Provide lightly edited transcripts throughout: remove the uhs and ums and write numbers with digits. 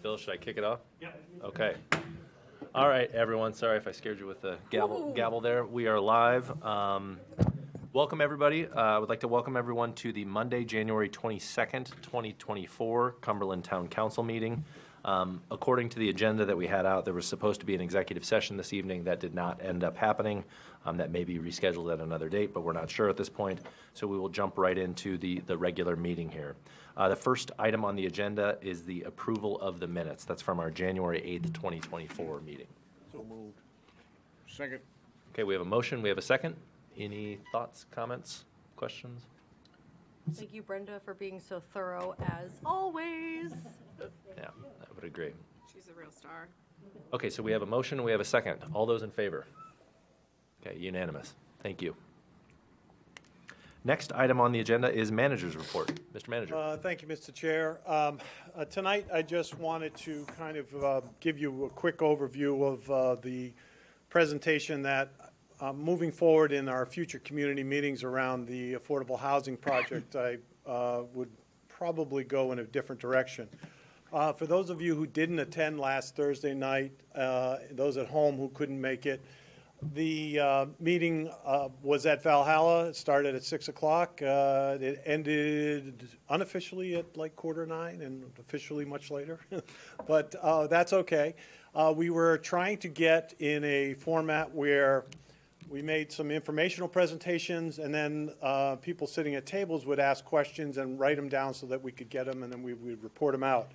Bill, should I kick it off? Yep. Okay. All right, everyone. Sorry if I scared you with the gavel there. We are live. Welcome, everybody. I would like to welcome everyone to the Monday, January 22nd, 2024 Cumberland Town Council meeting. According to the agenda that we had out, there was supposed to be an executive session this evening that did not end up happening. That may be rescheduled at another date, but we're not sure at this point. So we will jump right into the regular meeting here. The first item on the agenda is the approval of the minutes. That's from our January 8th, 2024 meeting. So moved. Second. Okay, we have a motion. We have a second. Any thoughts, comments, questions? Thank you, Brenda, for being so thorough as always. Yeah, I would agree. She's a real star. Okay, so we have a motion. We have a second. All those in favor? Okay, unanimous. Thank you. Next item on the agenda is manager's report. Mr. Manager. Thank you, Mr. Chair. Tonight, I just wanted to kind of give you a quick overview of the presentation that moving forward in our future community meetings around the affordable housing project, I would probably go in a different direction. For those of you who didn't attend last Thursday night, those at home who couldn't make it, the meeting was at Valhalla. It started at 6 o'clock. It ended unofficially at like 8:45 and officially much later. But that's okay. We were trying to get in a format where we made some informational presentations, and then people sitting at tables would ask questions and write them down so that we could get them, and then we would report them out.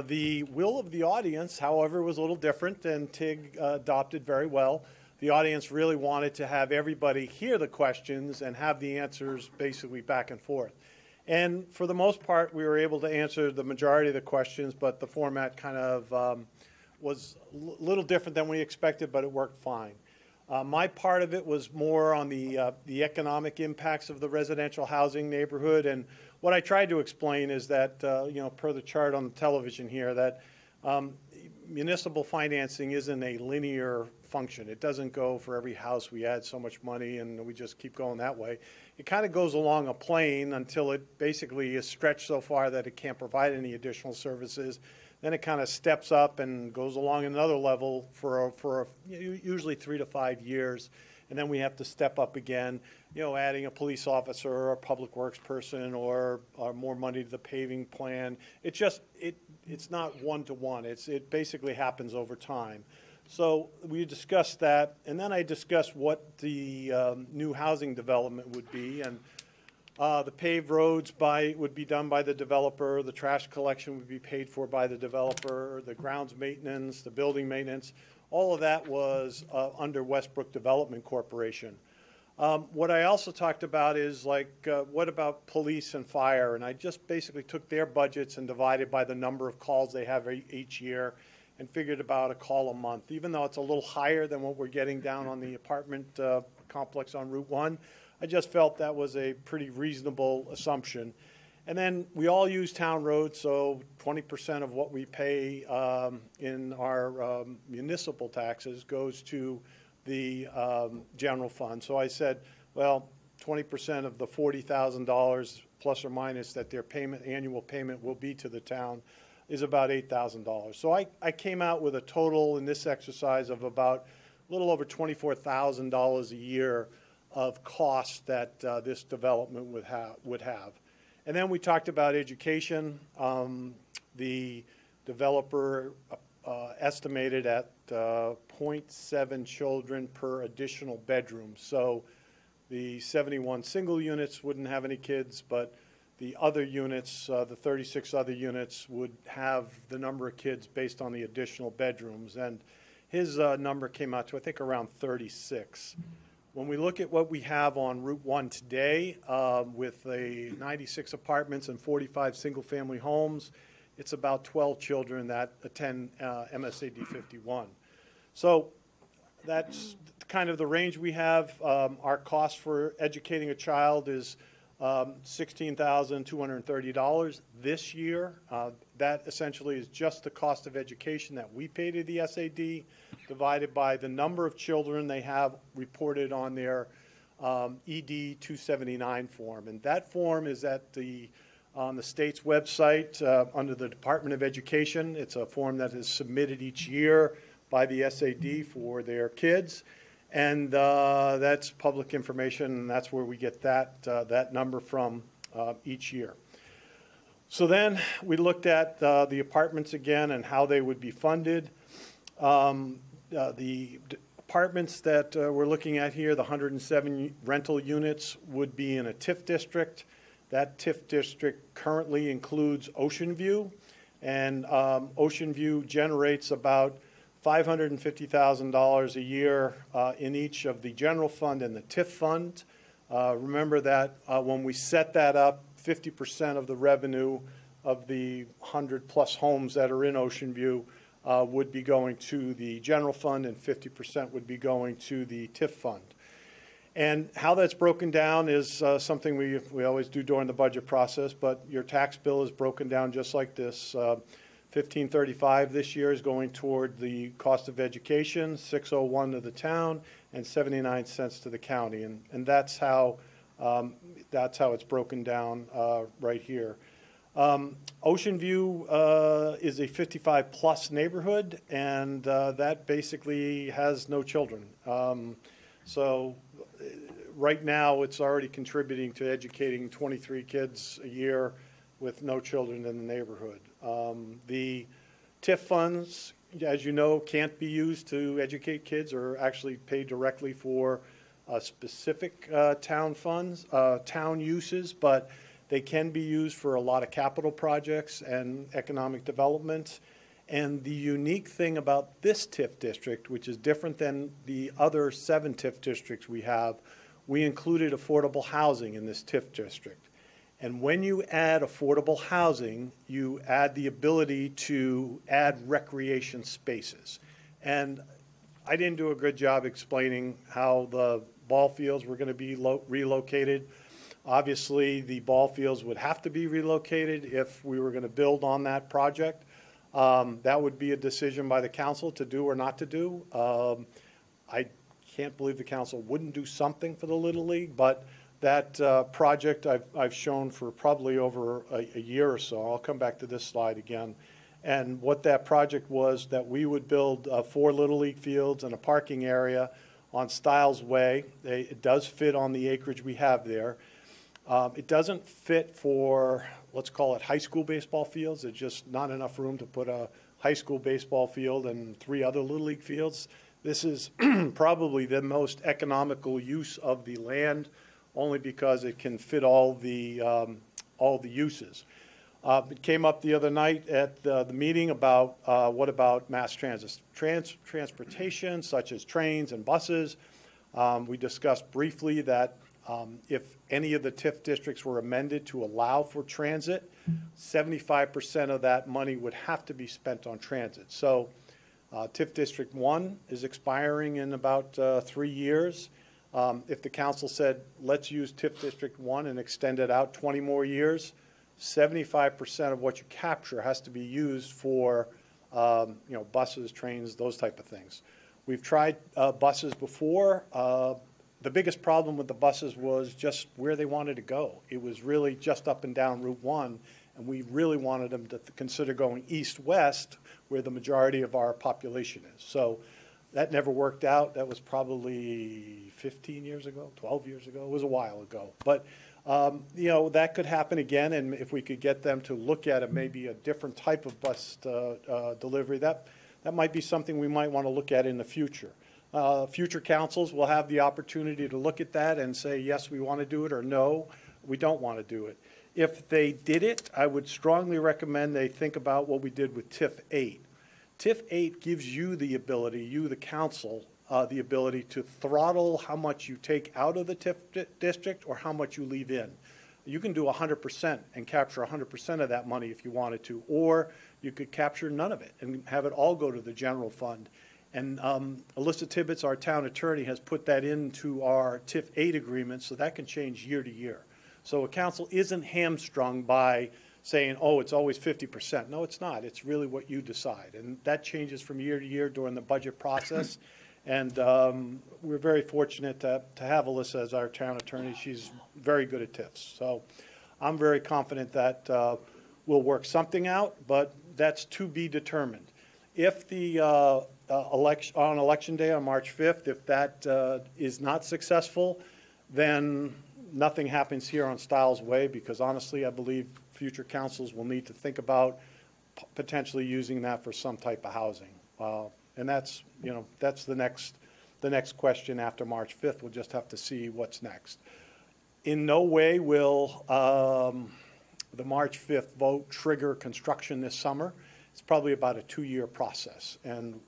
The will of the audience, however, was a little different, and TIG adopted very well. The audience really wanted to have everybody hear the questions and have the answers basically back and forth. And for the most part, we were able to answer the majority of the questions, but the format kind of was a little different than we expected, but it worked fine. My part of it was more on the economic impacts of the residential housing neighborhood, and what I tried to explain is that, per the chart on the television here, that municipal financing isn't a linear function. It doesn't go for every house we add so much money and we just keep going that way. It kind of goes along a plane until it basically is stretched so far that it can't provide any additional services. Then it kind of steps up and goes along another level for usually 3 to 5 years. And then we have to step up again, adding a police officer or a public works person or more money to the paving plan. It's not one-to-one. It basically happens over time. So we discussed that, and then I discussed what the new housing development would be, and the paved roads would be done by the developer, the trash collection would be paid for by the developer, the grounds maintenance, the building maintenance, all of that was under Westbrook Development Corporation. What I also talked about is what about police and fire, and I just basically took their budgets and divided by the number of calls they have each year and figured about a call a month. Even though it's a little higher than what we're getting down on the apartment complex on Route 1, I just felt that was a pretty reasonable assumption. And then we all use town roads, so 20% of what we pay in our municipal taxes goes to the general fund. So I said, well, 20% of the $40,000 plus or minus that their annual payment will be to the town is about $8,000. So I came out with a total in this exercise of about a little over $24,000 a year of cost that this development would have. And then we talked about education. The developer estimated at 0.7 children per additional bedroom. So the 71 single units wouldn't have any kids, but the other units, the 36 other units, would have the number of kids based on the additional bedrooms. And his number came out to, I think, around 36. When we look at what we have on Route 1 today, with 96 apartments and 45 single-family homes, it's about 12 children that attend MSAD 51. So that's kind of the range we have. Our cost for educating a child is $16,230 this year. That essentially is just the cost of education that we pay to the SAD, divided by the number of children they have reported on their ED 279 form. And that form is at the on the state's website under the Department of Education. It's a form that is submitted each year by the SAD for their kids. And that's public information, and that's where we get that number from each year. So then we looked at the apartments again and how they would be funded. The apartments that we're looking at here, the 107 rental units, would be in a TIF district. That TIF district currently includes Ocean View, and Ocean View generates about $550,000 a year in each of the general fund and the TIF fund. Remember that when we set that up, 50% of the revenue of the 100-plus homes that are in Ocean View would be going to the general fund, and 50% would be going to the TIF fund. And how that's broken down is something we always do during the budget process, but your tax bill is broken down just like this. $1,535 this year is going toward the cost of education, $601 to the town, and 79 cents to the county, and that's how it's broken down right here. Ocean View is a 55-plus neighborhood, and that basically has no children. So right now, it's already contributing to educating 23 kids a year with no children in the neighborhood. The TIF funds, as you know, can't be used to educate kids or actually paid directly for specific town funds, town uses, but they can be used for a lot of capital projects and economic development. And the unique thing about this TIF district, which is different than the other 7 TIF districts we have, we included affordable housing in this TIF district. And when you add affordable housing, you add the ability to add recreation spaces. And I didn't do a good job explaining how the ball fields were going to be relocated. Obviously, the ball fields would have to be relocated if we were going to build on that project. That would be a decision by the council to do or not to do. I can't believe the council wouldn't do something for the Little League, but that project I've shown for probably over a year or so. I'll come back to this slide again. And what that project was, that we would build 4 Little League fields and a parking area on Stiles Way. It does fit on the acreage we have there. It doesn't fit for, let's call it, high school baseball fields. There's just not enough room to put a high school baseball field and 3 other Little League fields. This is probably the most economical use of the land, only because it can fit all the uses. It came up the other night at the meeting about what about mass transit, transportation such as trains and buses. We discussed briefly that if any of the TIF districts were amended to allow for transit, 75% of that money would have to be spent on transit. So TIF District 1 is expiring in about 3 years. If the council said, let's use TIF District 1 and extend it out 20 more years, 75% of what you capture has to be used for buses, trains, those type of things. We've tried buses before. The biggest problem with the buses was just where they wanted to go. It was really just up and down Route 1, and we really wanted them to consider going east-west, where the majority of our population is. So that never worked out. That was probably 15 years ago, 12 years ago. It was a while ago. But, that could happen again, and if we could get them to look at maybe a different type of bus delivery, that might be something we might want to look at in the future. Future councils will have the opportunity to look at that and say, yes, we want to do it, or no, we don't want to do it. If they did it, I would strongly recommend they think about what we did with TIF 8. TIF 8 gives you the ability, you, the council, the ability to throttle how much you take out of the TIF district or how much you leave in. You can do 100% and capture 100% of that money if you wanted to, or you could capture none of it and have it all go to the general fund. And Alyssa Tibbetts, our town attorney, has put that into our TIF 8 agreement, so that can change year to year. So a council isn't hamstrung by saying, oh, it's always 50%. No, it's not. It's really what you decide. And that changes from year to year during the budget process. And we're very fortunate to have Alyssa as our town attorney. She's very good at TIFs. So I'm very confident that we'll work something out, but that's to be determined. If the on Election Day on March 5th, if that is not successful, then nothing happens here on Stiles Way, because honestly, I believe future councils will need to think about potentially using that for some type of housing. And that's, you know, that's the next question after March 5th. We'll just have to see what's next. In no way will the March 5th vote trigger construction this summer. It's probably about a 2-year process. And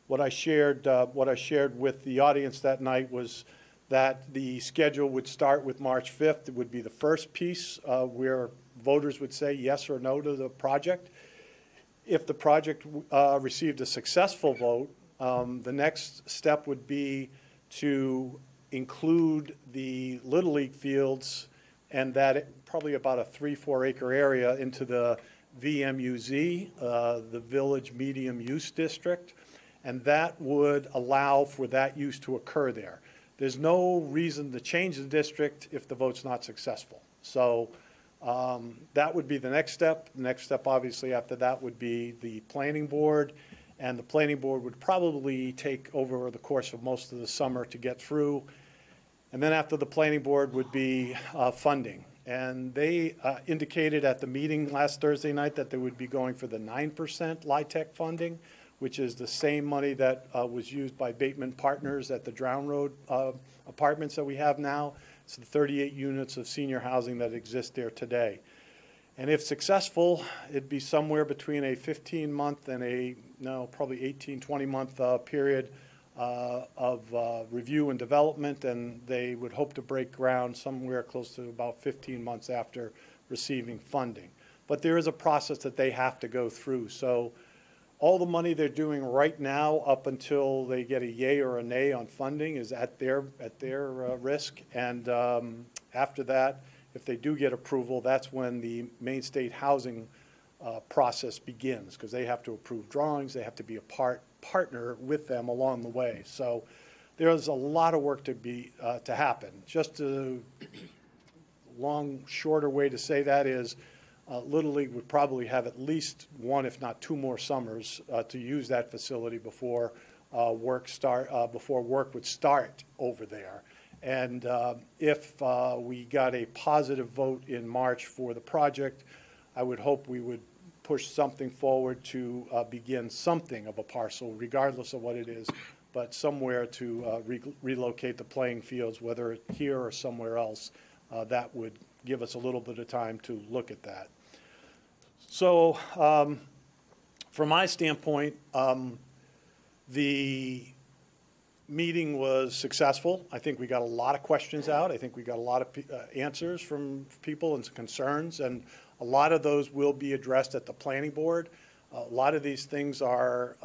what I shared with the audience that night was that the schedule would start with March 5th. It would be the first piece where voters would say yes or no to the project. If the project received a successful vote, the next step would be to include the Little League fields and that probably about a 3-4 acre area into the VMUZ, the Village Medium Use District, and that would allow for that use to occur there. There's no reason to change the district if the vote's not successful. So that would be the next step. The next step, obviously, after that would be the planning board, and the planning board would probably take over the course of most of the summer to get through. And then after the planning board would be funding. And they indicated at the meeting last Thursday night that they would be going for the 9% LIHTC funding, which is the same money that was used by Bateman Partners at the Drown Road apartments that we have now. It's the 38 units of senior housing that exist there today. And if successful, it'd be somewhere between a 15-month and probably 18, 20-month period of review and development, and they would hope to break ground somewhere close to about 15 months after receiving funding. But there is a process that they have to go through. So all the money they're doing right now up until they get a yay or a nay on funding is at their risk. And after that, if they do get approval, that's when the Maine State Housing process begins, because they have to approve drawings, they have to be a partner with them along the way. So there's a lot of work to happen. Just a shorter way to say that is Little League would probably have at least one, if not 2 more summers to use that facility before work would start over there. And if we got a positive vote in March for the project, I would hope we would push something forward to begin something of a parcel, regardless of what it is, but somewhere to relocate the playing fields, whether here or somewhere else. That would give us a little bit of time to look at that. So from my standpoint, the meeting was successful. I think we got a lot of questions out. I think we got a lot of answers from people and concerns, and a lot of those will be addressed at the planning board. A lot of these things are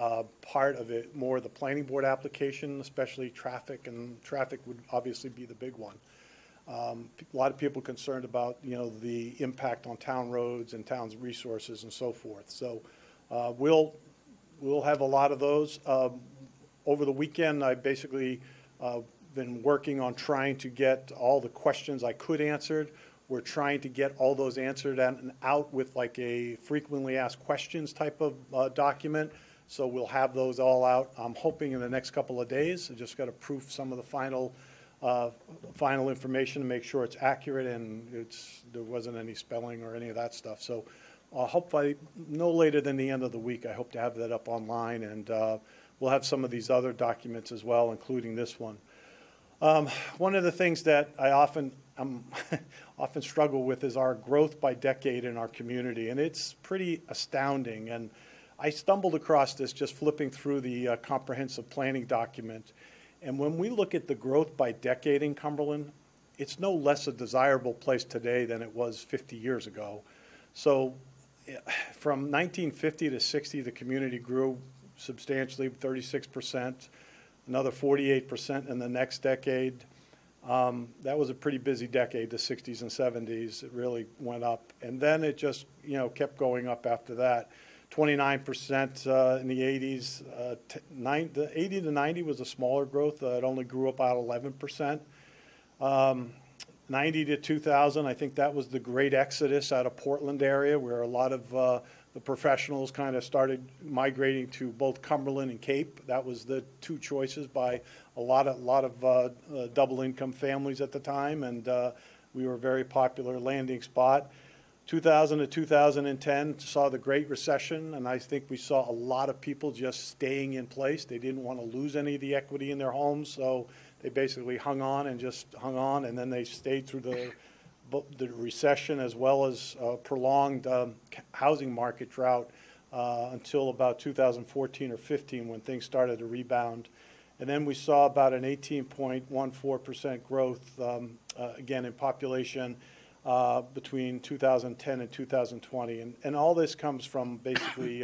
part of it, more the planning board application, especially traffic, and traffic would obviously be the big one. A lot of people concerned about, the impact on town roads and town's resources and so forth. So we'll have a lot of those. Over the weekend, I basically been working on trying to get all the questions I could answered. We're trying to get all those answered and out with like a frequently asked questions type of document. So we'll have those all out, I'm hoping, in the next couple of days. I just got to proof some of the final information to make sure it's accurate and there wasn't any spelling or any of that stuff. So hopefully no later than the end of the week, I hope to have that up online, and we'll have some of these other documents as well, including this one. One of the things that I often struggle with is our growth by decade in our community, and it's pretty astounding. And I stumbled across this just flipping through the comprehensive planning document. And when we look at the growth by decade in Cumberland, it's no less a desirable place today than it was 50 years ago. So from 1950 to 60, the community grew substantially, 36%, another 48% in the next decade. That was a pretty busy decade, the 60s and 70s. It really went up. And then it just, kept going up after that. 29% in the 80s. The 80 to 90 was a smaller growth. It only grew about 11%. 90 to 2000, I think that was the great exodus out of Portland area where a lot of the professionals kind of started migrating to both Cumberland and Cape. That was the two choices by a lot of double income families at the time, and we were a very popular landing spot. 2000 to 2010 saw the Great Recession, and I think we saw a lot of people just staying in place. They didn't want to lose any of the equity in their homes, so they basically hung on, and then they stayed through the recession as well as prolonged housing market drought until about 2014 or 15 when things started to rebound. And then we saw about an 18.14% growth, again, in population between 2010 and 2020. And all this comes from basically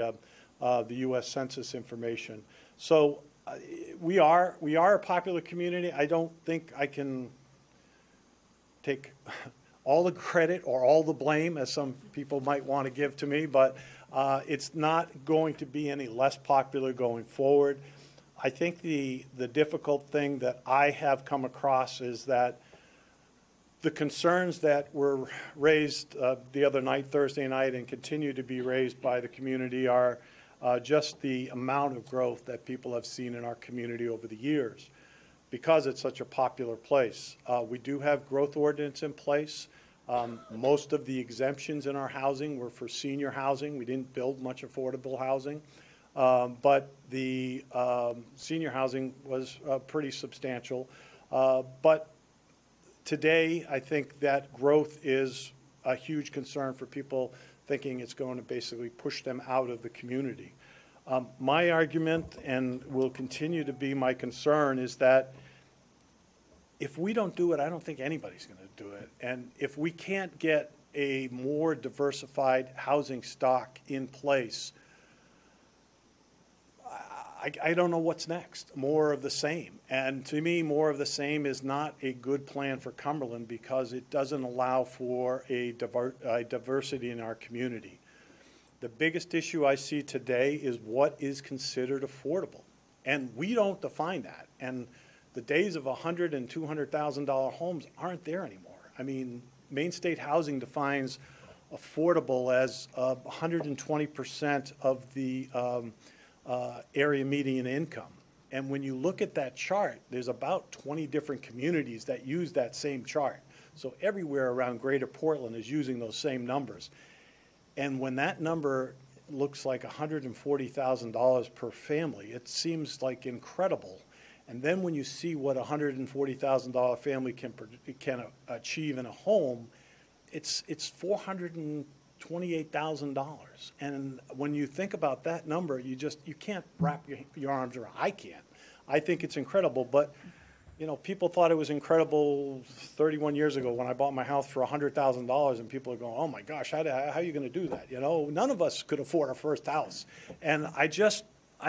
the U.S. Census information. So we are a popular community. I don't think I can take all the credit or all the blame, as some people might want to give to me, but it's not going to be any less popular going forward. I think the difficult thing that I have come across is that the concerns that were raised the other night, Thursday night, and continue to be raised by the community are just the amount of growth that people have seen in our community over the years because it's such a popular place. We do have growth ordinance in place. Most of the exemptions in our housing were for senior housing. We didn't build much affordable housing, but the senior housing was pretty substantial. But today, I think that growth is a huge concern for people thinking it's going to basically push them out of the community. My argument, and will continue to be my concern, is that if we don't do it, I don't think anybody's going to do it. And if we can't get a more diversified housing stock in place, I don't know what's next. More of the same. And to me, more of the same is not a good plan for Cumberland because it doesn't allow for a diversity in our community. The biggest issue I see today is what is considered affordable. And we don't define that. And the days of $100,000 and $200,000 homes aren't there anymore. I mean, Maine State Housing defines affordable as 120% of the area median income. And when you look at that chart, there's about 20 different communities that use that same chart. So everywhere around Greater Portland is using those same numbers. And when that number looks like $140,000 per family, it seems like incredible. And then when you see what a $140,000 family can achieve in a home, it's $428,000. And when you think about that number, you can't wrap your arms around. I can't. I think it's incredible. But, you know, people thought it was incredible 31 years ago when I bought my house for $100,000, and people are going, oh my gosh, how are you going to do that? You know, none of us could afford our first house. And I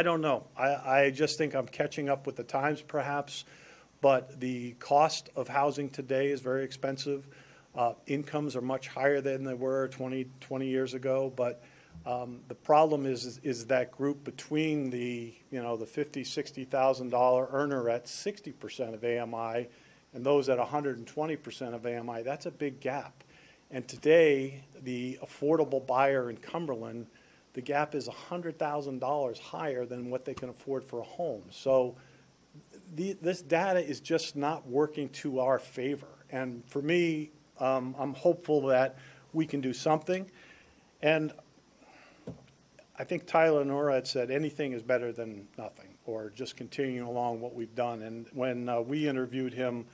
don't know. I just think I'm catching up with the times perhaps, but the cost of housing today is very expensive. Incomes are much higher than they were 20 years ago, but the problem is that group between the $50,000, $60,000 earner at 60% of AMI and those at 120% of AMI. That's a big gap. And today, the affordable buyer in Cumberland, the gap is $100,000 higher than what they can afford for a home. So this data is just not working to our favor. And for me, I'm hopeful that we can do something. And I think Tyler Nora had said anything is better than nothing, or just continuing along what we've done. And when we interviewed him,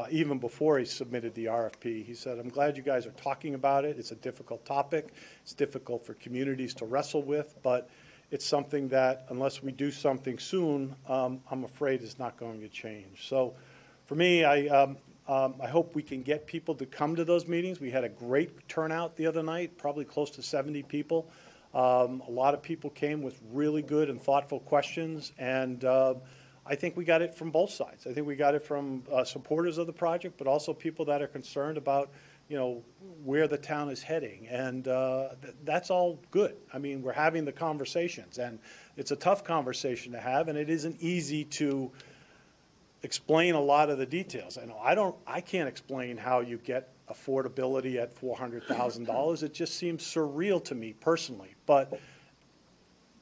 even before he submitted the RFP, he said, I'm glad you guys are talking about it. It's a difficult topic. It's difficult for communities to wrestle with, but it's something that unless we do something soon, I'm afraid is not going to change. So for me, I hope we can get people to come to those meetings. We had a great turnout the other night, probably close to 70 people. A lot of people came with really good and thoughtful questions, and I think we got it from both sides. I think we got it from supporters of the project, but also people that are concerned about, where the town is heading, and that's all good. I mean, we're having the conversations, and it's a tough conversation to have, and it isn't easy to explain a lot of the details. I can't explain how you get affordability at $400,000. It just seems surreal to me personally, but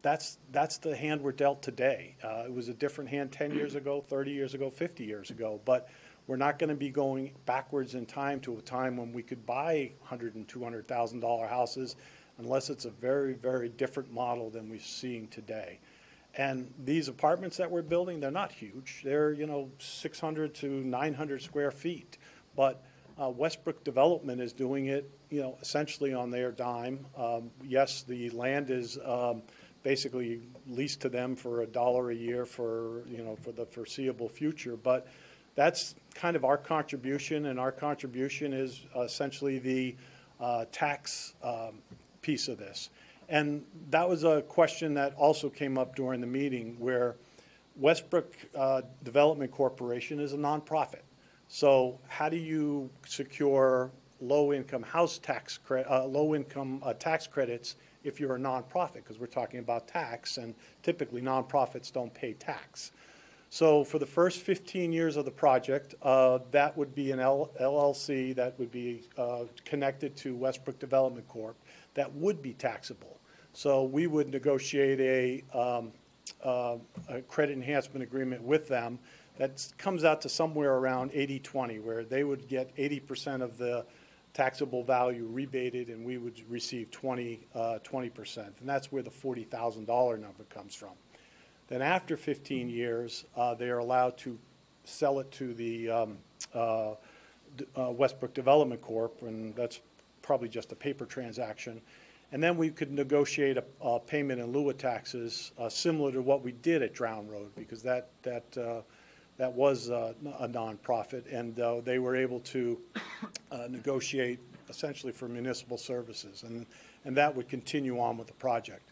that's the hand we're dealt today. It was a different hand 10 years ago, 30 years ago, 50 years ago, but we're not going to be going backwards in time to a time when we could buy $100,000 and $200,000 houses unless it's a very, very different model than we're seeing today. And these apartments that we're building, they're not huge. They're, 600 to 900 square feet. But Westbrook Development is doing it, essentially on their dime. Yes, the land is basically leased to them for $1 a year for the foreseeable future. But that's kind of our contribution, and our contribution is essentially the tax piece of this. And that was a question that also came up during the meeting, where Westbrook Development Corporation is a nonprofit. So how do you secure low-income tax credits if you're a nonprofit? Because we're talking about tax, and typically nonprofits don't pay tax. So for the first 15 years of the project, that would be an LLC that would be connected to Westbrook Development Corp. That would be taxable. So we would negotiate a credit enhancement agreement with them that comes out to somewhere around 80-20, where they would get 80% of the taxable value rebated and we would receive 20%. And that's where the $40,000 number comes from. Then after 15 years, they are allowed to sell it to the Westbrook Development Corp., and that's probably just a paper transaction. And then we could negotiate a payment in lieu of taxes similar to what we did at Drown Road, because that was a nonprofit, and they were able to negotiate essentially for municipal services, and that would continue on with the project.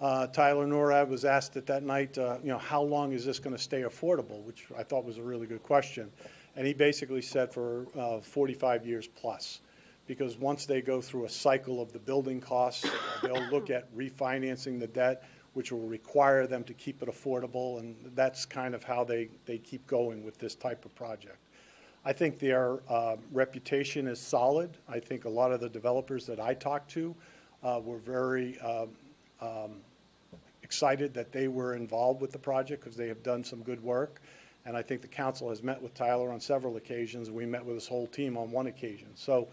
Tyler Norab was asked at that night, how long is this going to stay affordable, which I thought was a really good question. And he basically said for 45 years plus, because once they go through a cycle of the building costs, they'll look at refinancing the debt, which will require them to keep it affordable, and that's kind of how they keep going with this type of project. I think their reputation is solid. I think a lot of the developers that I talked to were very excited that they were involved with the project because they have done some good work. And I think the council has met with Tyler on several occasions. We met with his whole team on one occasion. So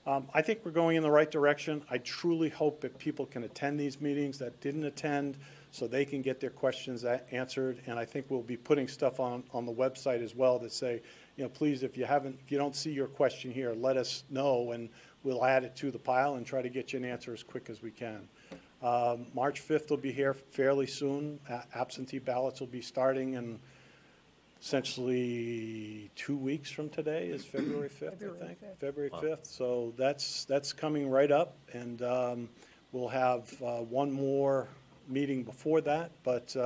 I think we're going in the right direction. I truly hope that people can attend these meetings that didn't attend so they can get their questions answered. And I think we'll be putting stuff on the website as well that say, please, if you don't see your question here, let us know and we'll add it to the pile and try to get you an answer as quick as we can. March 5th will be here fairly soon. Absentee ballots will be starting in essentially 2 weeks from today is February 5th, I think. February 5th. So that's coming right up, and we'll have one more meeting before that, but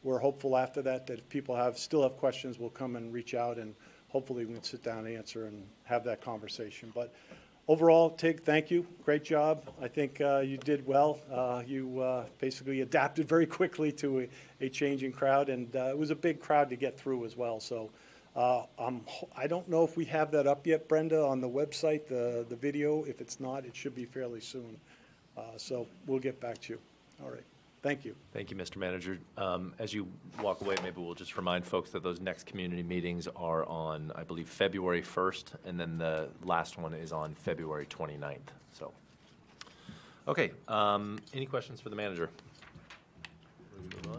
we're hopeful after that if people still have questions, we'll come and reach out, and hopefully we can sit down and answer and have that conversation. But overall, Tig, thank you. Great job. I think you did well. You basically adapted very quickly to a changing crowd, and it was a big crowd to get through as well. So I don't know if we have that up yet, Brenda, on the website, the video. If it's not, it should be fairly soon. So we'll get back to you. All right. Thank you. Thank you, Mr. Manager. As you walk away, maybe we'll just remind folks that those next community meetings are on, I believe, February 1st, and then the last one is on February 29th. So, okay. Any questions for the manager?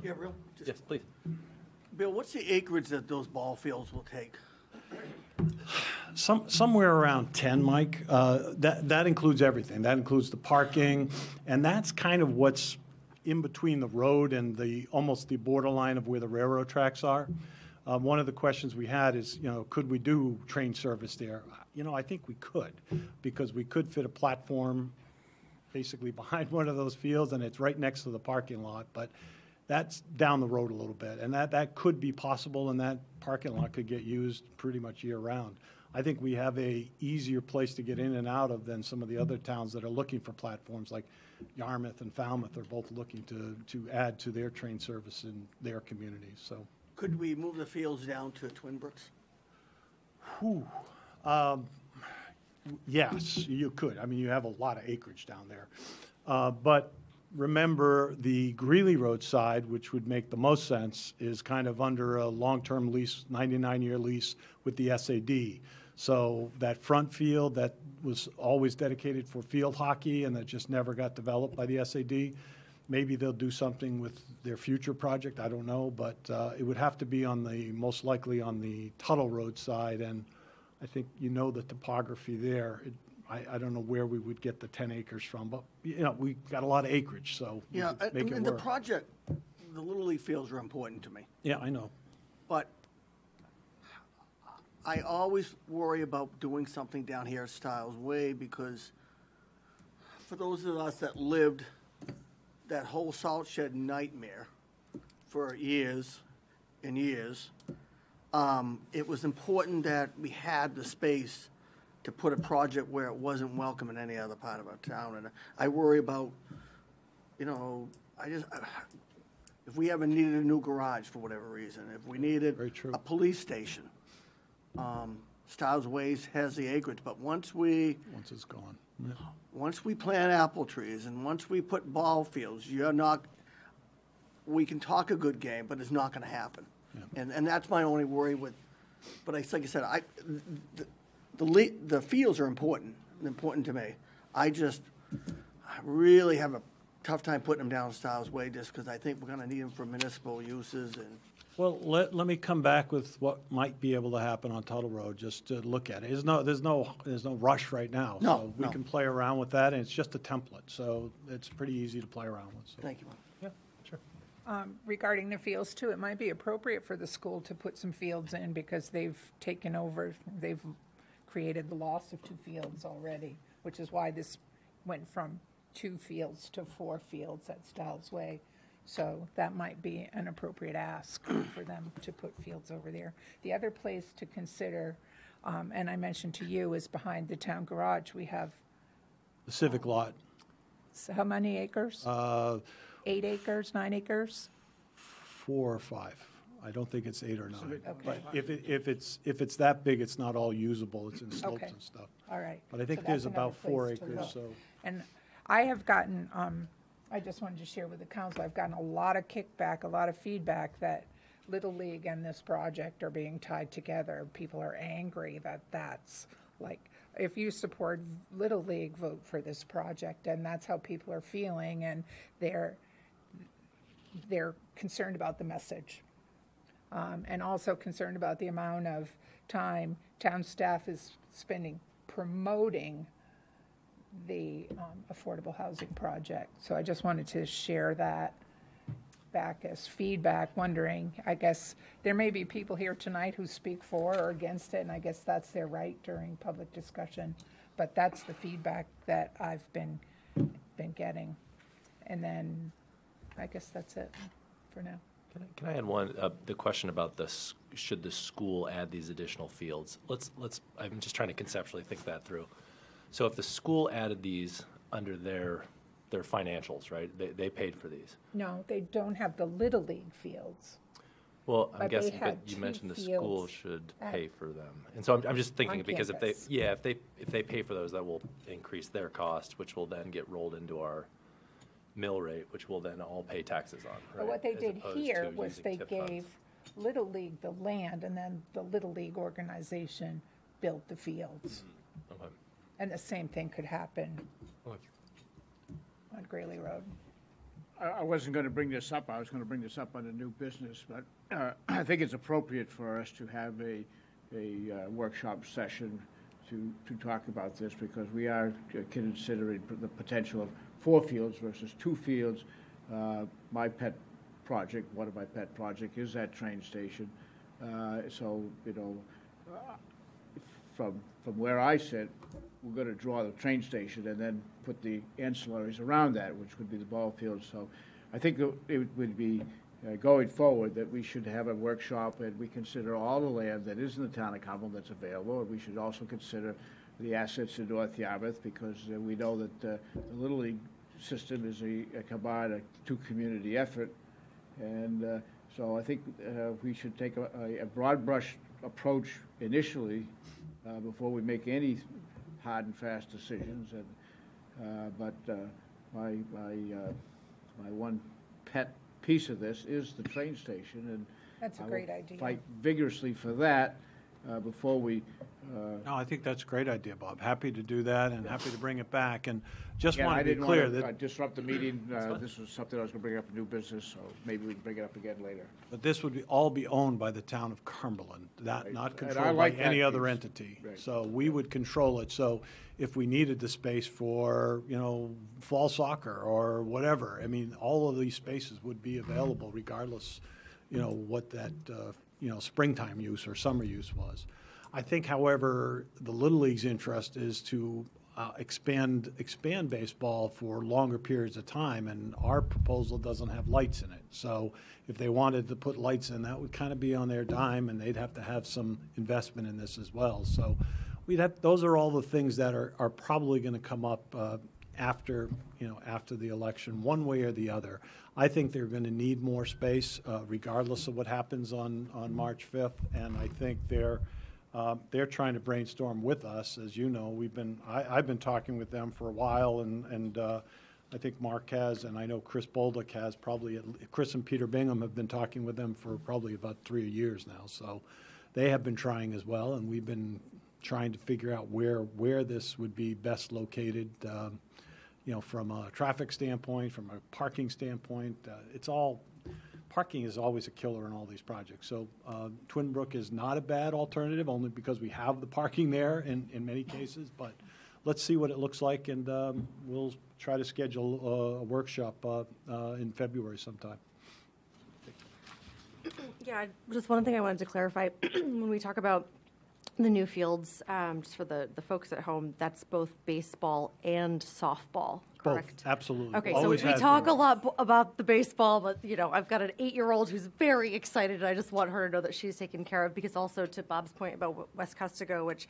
Yeah, Bill. Yes, please. Bill, what's the acreage that those ball fields will take? Somewhere around 10, Mike. That includes everything. That includes the parking, and that's kind of what's in between the road and almost the borderline of where the railroad tracks are. One of the questions we had is, could we do train service there? I think we could, because we could fit a platform basically behind one of those fields, and it's right next to the parking lot. But that's down the road a little bit, and that could be possible, and that parking lot could get used pretty much year-round. I think we have a easier place to get in and out of than some of the other towns that are looking for platforms, like Yarmouth and Falmouth are both looking to add to their train service in their communities. So Could we move the fields down to Twin Brooks? Yes, you could. I mean, you have a lot of acreage down there. But remember, the Greeley Road side, which would make the most sense, is kind of under a long-term lease, 99-year lease with the SAD. So that front field that was always dedicated for field hockey and that just never got developed by the SAD, maybe they'll do something with their future project, I don't know, but it would have to be on the, most likely on the Tuttle Road side, and I think you know the topography there. I don't know where we would get the 10 acres from, but, you know, we got a lot of acreage, so we Yeah, could make it and the work. project, the Little League fields are important to me, Yeah, I know. but I always worry about doing something down here at Stiles Way because for those of us that lived that whole salt shed nightmare for years and years, it was important that we had the space to put a project where it wasn't welcome in any other part of our town. And I worry about, you know, if we ever needed a new garage for whatever reason, if we needed Very true. a police station, Stiles Ways has the acreage, but once we Once it's gone. plant apple trees and once we put ball fields, we can talk a good game, but it's not gonna happen. And that's my only worry with, but like I said, the fields are important to me. I really have a tough time putting them down Stiles Way just because I think we're gonna need them for municipal uses and. Well, let me come back with what might be able to happen on Tuttle Road, just to look at it. There's no rush right now. No, So we no. can play around with that, and it's just a template, so it's pretty easy to play around with. So. Thank you. Yeah, sure. Regarding the fields too, it might be appropriate for the school to put some fields in because they've taken over, they've created the loss of 2 fields already, which is why this went from 2 fields to 4 fields at Stiles Way. So that might be an appropriate ask for them to put fields over there. The other place to consider, and I mentioned to you, is behind the town garage. We have, The civic lot, how many acres? 8 acres, 9 acres? 4 or 5. I don't think it's 8 or 9. Okay. But if it's that big, it's not all usable. It's in slopes Okay. and stuff. All right. But I think So there's that's another about 4 place to acres, look. so. And I have gotten, I just wanted to share with the council, I've gotten a lot of kickback, a lot of feedback that Little League and this project are being tied together. People are angry that that's like, if you support Little League, vote for this project, and that's how people are feeling, and they're concerned about the message. And also concerned about the amount of time town staff is spending promoting the affordable housing project. So I just wanted to share that back as feedback, wondering, I guess, there may be people here tonight who speak for or against it, and I guess that's their right during public discussion. But that's the feedback that I've been getting. And then, I guess that's it for now. Can I add one, the question about this, should the school add these additional fields? I'm just trying to conceptually think that through. So if the school added these under their financials, right, they paid for these. No, they don't have the Little League fields. Well, I'm But they guessing, but had you 2 mentioned the school fields should at- pay for them. And so I'm just thinking, On because campus. if they pay for those, that will increase their cost, which will then get rolled into our mill rate, which will then all pay taxes on, right? But what they as did opposed here to was using they TIF funds. gave Little League the land, and then the Little League organization built the fields. Okay. And the same thing could happen Okay. on Greeley Road. I wasn't going to bring this up. I was going to bring this up on the new business, but I think it's appropriate for us to have a workshop session to talk about this because we are considering the potential of 4 fields versus 2 fields. My pet project, one of my pet project is that train station. So, you know, from where I sit, we're going to draw the train station and then put the ancillaries around that, which would be the ball field. So I think it would be going forward that we should have a workshop and we consider all the land that is in the town of Cumberland that's available. And we should also consider the assets in North Yarmouth because we know that the Little League system is a combined 2-community effort. And So I think we should take a broad brush approach initially before we make any hard and fast decisions. But my one pet piece of this is the train station, and That's a I great will idea. fight vigorously for that before we. No, I think that's a great idea, Bob. Happy to do that and happy to bring it back. And just Again, want I to be didn't clear want to that disrupt the meeting. This was something I was going to bring up in new business, so maybe we can bring it up again later. but this would all be owned by the town of Cumberland, not And I controlled by like that any other piece. entity. Right. So we would control it. So if we needed the space for, fall soccer or whatever, I mean, all of these spaces would be available regardless, what that, springtime use or summer use was. I think, however, the Little League's interest is to expand baseball for longer periods of time, and our proposal doesn't have lights in it. So if they wanted to put lights in, that would kind of be on their dime, and they'd have to have some investment in this as well. So those are all the things that are probably going to come up after the election, one way or the other. I think they're going to need more space, regardless of what happens on March 5th, and I think they're trying to brainstorm with us. As you know, I've been talking with them for a while, and I think Mark has, and I know Chris Bolduc has Chris and Peter Bingham have been talking with them for probably about 3 years now. So they have been trying as well, and we've been trying to figure out where this would be best located, from a traffic standpoint, from a parking standpoint. Parking is always a killer in all these projects. So Twin Brook is not a bad alternative, only because we have the parking there in many cases. But let's see what it looks like, and we'll try to schedule a workshop in February sometime. Yeah, just one thing I wanted to clarify. When we talk about the new fields, just for the folks at home, that's both baseball and softball, correct? Both, absolutely. Okay, Always so we has talk been. a lot about the baseball, but I've got an 8-year-old who's very excited, and I just want her to know that she's taken care of, because also to Bob's point about West Custigo, which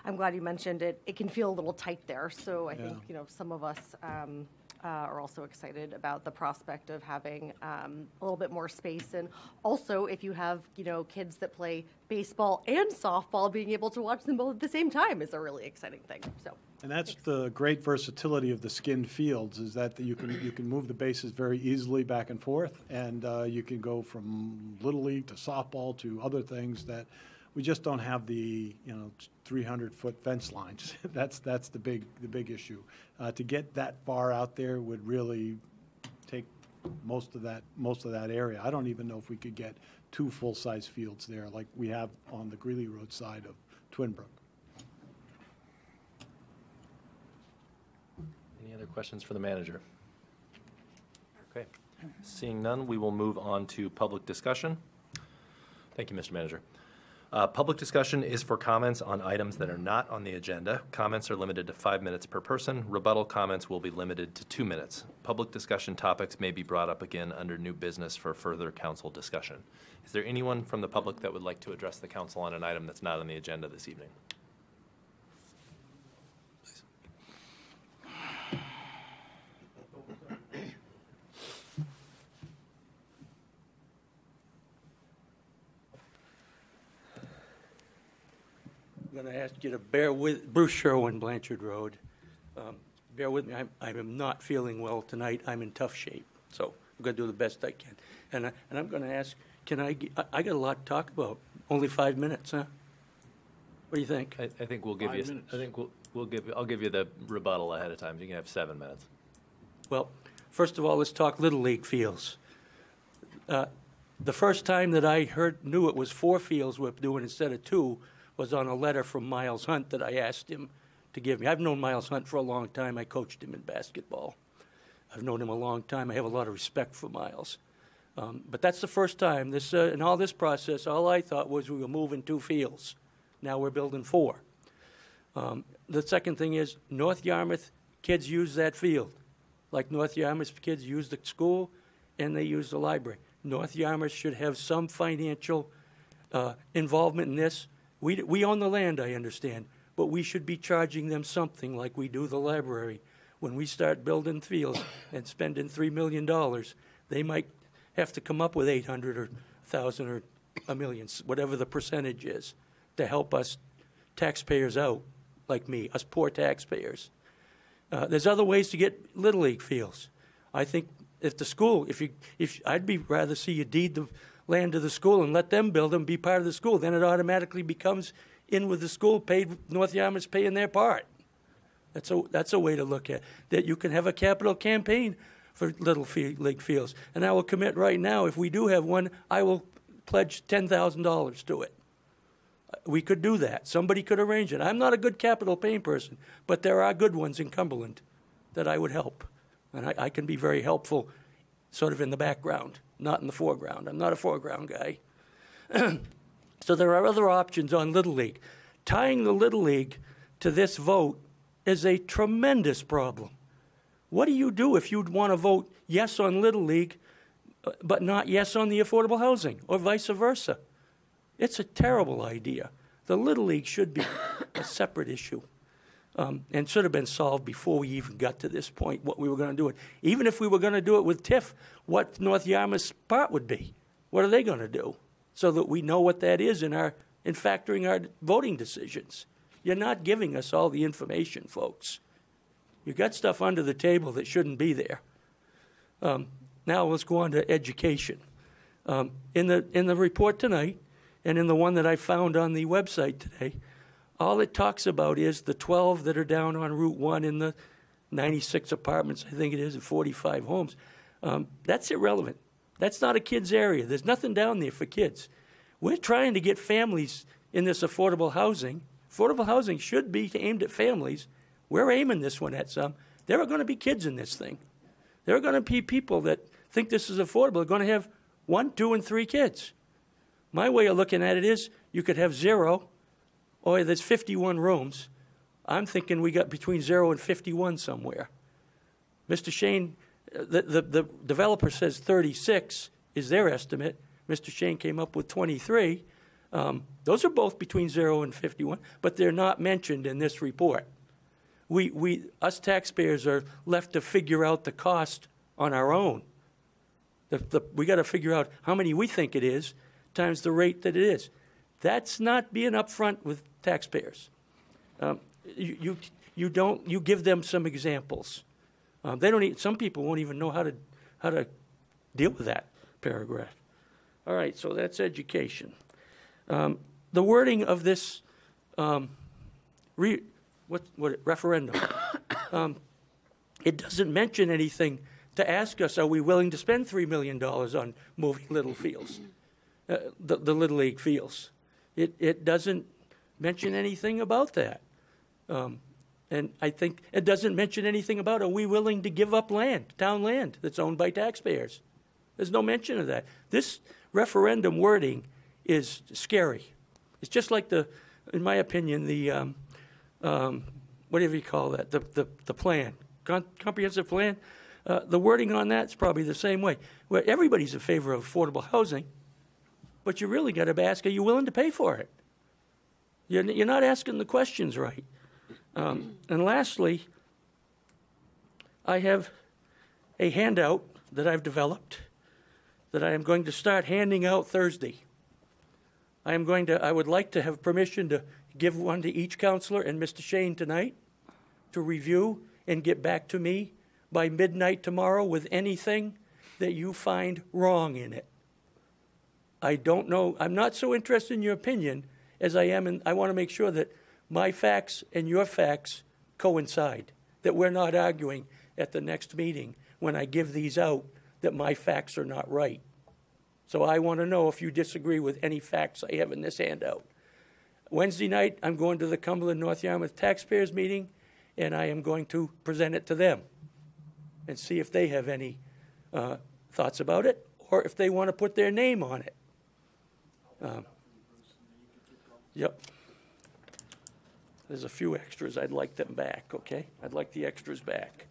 I'm glad you mentioned, it can feel a little tight there. So I think some of us are also excited about the prospect of having a little bit more space, and also if you have kids that play baseball and softball, being able to watch them both at the same time is a really exciting thing. So. And that's the great versatility of the skinned fields, is that you can move the bases very easily back and forth, and you can go from Little League to softball to other things that we just don't have the 300-foot fence lines. That's the big issue. To get that far out there would really take most of that area. I don't even know if we could get 2 full-size fields there like we have on the Greeley Road side of Twin Brook. Any other questions for the manager? Okay. Seeing none, we will move on to public discussion. Thank you, Mr. Manager. Public discussion is for comments on items that are not on the agenda. Comments are limited to 5 minutes per person. Rebuttal comments will be limited to 2 minutes. Public discussion topics may be brought up again under new business for further council discussion. Is there anyone from the public that would like to address the council on an item that's not on the agenda this evening? I'm going to ask you to bear with Bruce Sherwin, Blanchard Road. Bear with me. I am not feeling well tonight. I'm in tough shape, so I'm going to do the best I can. And I'm going to ask, I got a lot to talk about. Only 5 minutes, huh? What do you think? I think we'll give 5 you. minutes. I think I'll give you the rebuttal ahead of time. You can have 7 minutes. Well, first of all, let's talk Little League fields. The first time that I knew it was 4 fields we're doing instead of 2 was on a letter from Miles Hunt that I asked him to give me. I've known Miles Hunt for a long time. I coached him in basketball. I've known him a long time. I have a lot of respect for Miles. But that's the first time. In all this process, all I thought was we were moving 2 fields. Now we're building 4. The second thing is North Yarmouth kids use that field. Like North Yarmouth kids use the school and they use the library. North Yarmouth should have some financial involvement in this. We own the land, I understand, but we should be charging them something like we do the library. When we start building fields and spending $3 million, they might have to come up with 800 or 1,000 or a million, whatever the percentage is, to help us taxpayers out, like me, us poor taxpayers. There's other ways to get Little League fields. I think if the school, I'd rather see you deed the land to the school and let them build them, be part of the school. Then it automatically becomes in with the school, North Yarmouth's paying their part. That's a way to look at that. You can have a capital campaign for Little League fields. And I will commit right now, if we do have one, I will pledge $10,000 to it. We could do that. Somebody could arrange it. I'm not a good capital pain person, but there are good ones in Cumberland that I would help. And I can be very helpful sort of in the background, not in the foreground. I'm not a foreground guy. So there are other options on Little League. Tying the Little League to this vote is a tremendous problem. What do you do if you'd want to vote yes on Little League, but not yes on the affordable housing, or vice versa? It's a terrible idea. The Little League should be a separate issue, and should have been solved before we even got to this point, what we were going to do it. Even if we were going to do it with TIF, what North Yarmouth's part would be. What are they going to do? So that we know what that is in factoring our voting decisions. You're not giving us all the information, folks. You got stuff under the table that shouldn't be there. Now let's go on to education. In the report tonight, and in the one that I found on the website today, all it talks about is the 12 that are down on Route 1 in the 96 apartments, I think it is, and 45 homes. That's irrelevant. That's not a kid's area. There's nothing down there for kids. We're trying to get families in this affordable housing. Affordable housing should be aimed at families. We're aiming this one at some. There are going to be kids in this thing. There are going to be people that think this is affordable. They're going to have 1, 2, and 3 kids. My way of looking at it is you could have 0, or there's 51 rooms. I'm thinking we got between 0 and 51 somewhere. Mr. Shane, the developer says 36 is their estimate. Mr. Shane came up with 23. Those are both between 0 and 51, but they're not mentioned in this report. Us taxpayers are left to figure out the cost on our own. We got to figure out how many we think it is times the rate that it is. That's not being upfront with taxpayers. You give them some examples. They don't. Some people won't even know how to deal with that paragraph. All right, so that's education. The wording of this referendum, it doesn't mention anything to ask us, are we willing to spend $3 million on moving Little fields, the Little League fields? It doesn't mention anything about that. And I think it doesn't mention anything about, are we willing to give up land, town land, that's owned by taxpayers? There's no mention of that. This referendum wording is scary. It's just like in my opinion, the whatever you call that, the plan, comprehensive plan. The wording on that's probably the same way. Where everybody's in favor of affordable housing, but you really got to ask, are you willing to pay for it? You're not asking the questions right. And lastly, I have a handout that I've developed that I am going to start handing out Thursday. I would like to have permission to give one to each counselor and Mr. Shane tonight to review and get back to me by midnight tomorrow with anything that you find wrong in it. I don't know. I'm not so interested in your opinion as I am, and I want to make sure that my facts and your facts coincide, that we're not arguing at the next meeting when I give these out that my facts are not right. So I want to know if you disagree with any facts I have in this handout. Wednesday night, I'm going to the Cumberland North Yarmouth taxpayers meeting, and I am going to present it to them and see if they have any thoughts about it or if they want to put their name on it. Yep. There's a few extras. I'd like them back, okay? I'd like the extras back.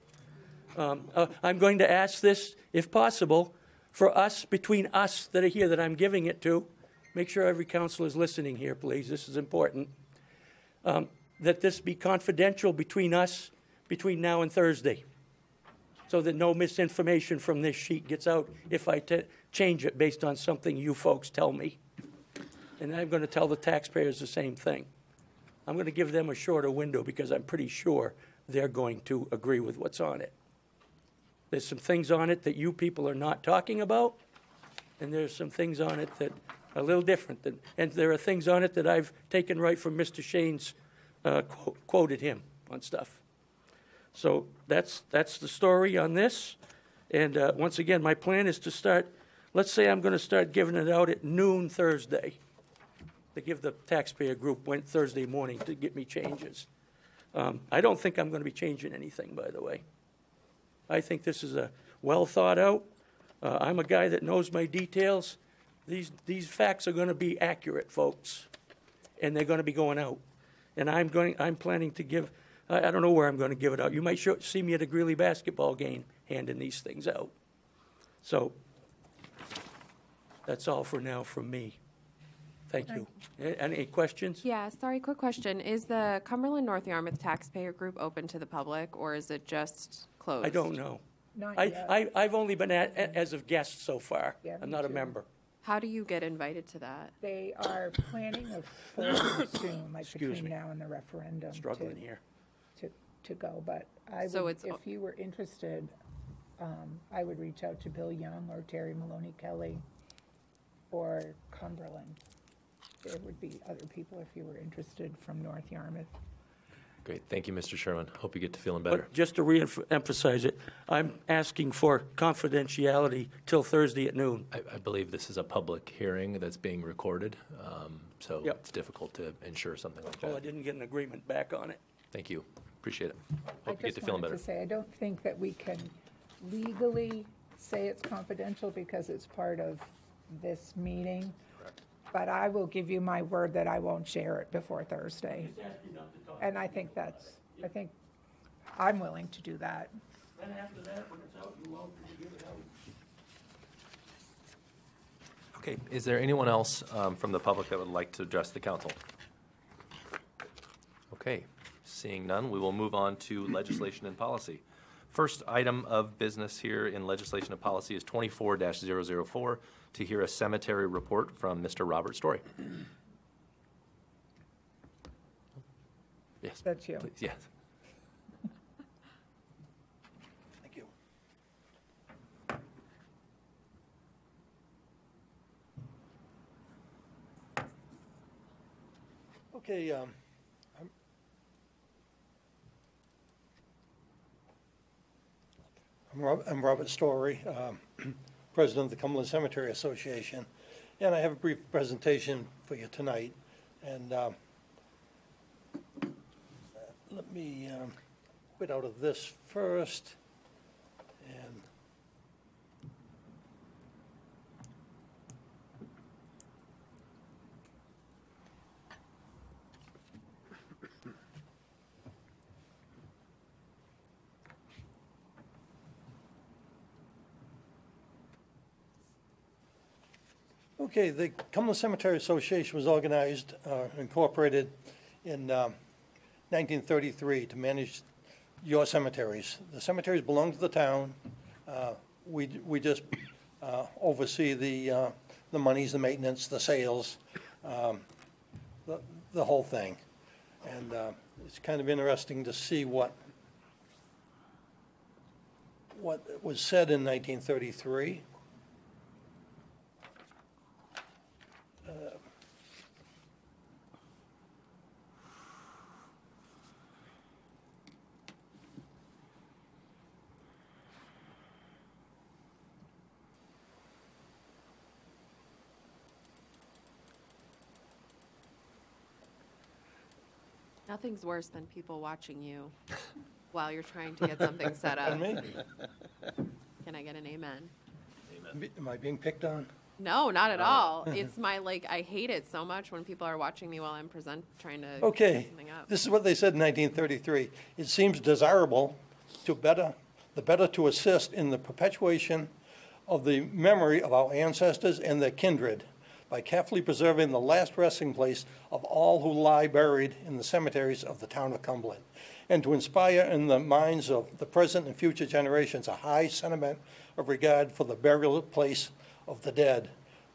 I'm going to ask this, if possible, for us, between us that are here that I'm giving it to. Make sure every counselor is listening here, please. This is important. That this be confidential between us, between now and Thursday, so that no misinformation from this sheet gets out if I change it based on something you folks tell me. And I'm going to tell the taxpayers the same thing. I'm going to give them a shorter window because I'm pretty sure they're going to agree with what's on it. There's some things on it that you people are not talking about, and there's some things on it that are a little different. And there are things on it that I've taken right from Mr. Shane's, quoted him on stuff. So that's the story on this. And once again, my plan is to start, let's say I'm going to start giving it out at noon Thursday, to give the taxpayer group Thursday morning to get me changes. I don't think I'm going to be changing anything, by the way. I think this is a well thought out. I'm a guy that knows my details. These facts are going to be accurate, folks, and they're going to be going out. And I'm planning to give. I don't know where I'm going to give it out. You might see me at a Greeley basketball game handing these things out. So that's all for now from me. Thank you. Any questions? Yeah, sorry, quick question. Is the Cumberland North Yarmouth taxpayer group open to the public, or is it just closed? I don't know. Not yet. I've only been as of guest so far. Yeah, I'm me not a too. member. How do you get invited to that? They are planning a forum soon, like Excuse between me. now and the referendum. Struggling here. To go, but I So would, it's if you were interested, I would reach out to Bill Young or Terry Maloney Kelly or Cumberland. There would be other people if you were interested from North Yarmouth. Great. Thank you, Mr. Sherman. Hope you get to feeling better. But just to re-emphasize it, I'm asking for confidentiality till Thursday at noon. I believe this is a public hearing that's being recorded, so Yep. it's difficult to ensure something like Well, I that. didn't get an agreement back on it. Thank you. Appreciate it. I Hope you get to just feeling wanted better. to say, I don't think that we can legally say it's confidential because it's part of this meeting. But I will give you my word that I won't share it before Thursday. And I think I'm willing to do that. Then after that, when it's out, you won't give it out. Okay, is there anyone else from the public that would like to address the council? Okay, seeing none, we will move on to legislation and policy. First item of business here in legislation and policy is 24-004, to hear a cemetery report from Mr. Robert Story. Yes, That's you. please, yes. Thank you. Okay, I'm Robert Story, President of the Cumberland Cemetery Association, and I have a brief presentation for you tonight. And let me quit out of this first. And okay, the Cumberland Cemetery Association was organized, incorporated in 1933 to manage your cemeteries. The cemeteries belong to the town. We just oversee the monies, the maintenance, the sales, the whole thing. And it's kind of interesting to see what was said in 1933. Nothing's worse than people watching you while you're trying to get something set up. Pardon me? Can I get an amen? Am I being picked on? No, not at all. It's I hate it so much when people are watching me while I'm trying to Okay, set something up. this is what they said in 1933. It seems desirable to better to assist in the perpetuation of the memory of our ancestors and their kindred by carefully preserving the last resting place of all who lie buried in the cemeteries of the town of Cumberland, and to inspire in the minds of the present and future generations a high sentiment of regard for the burial place of the dead,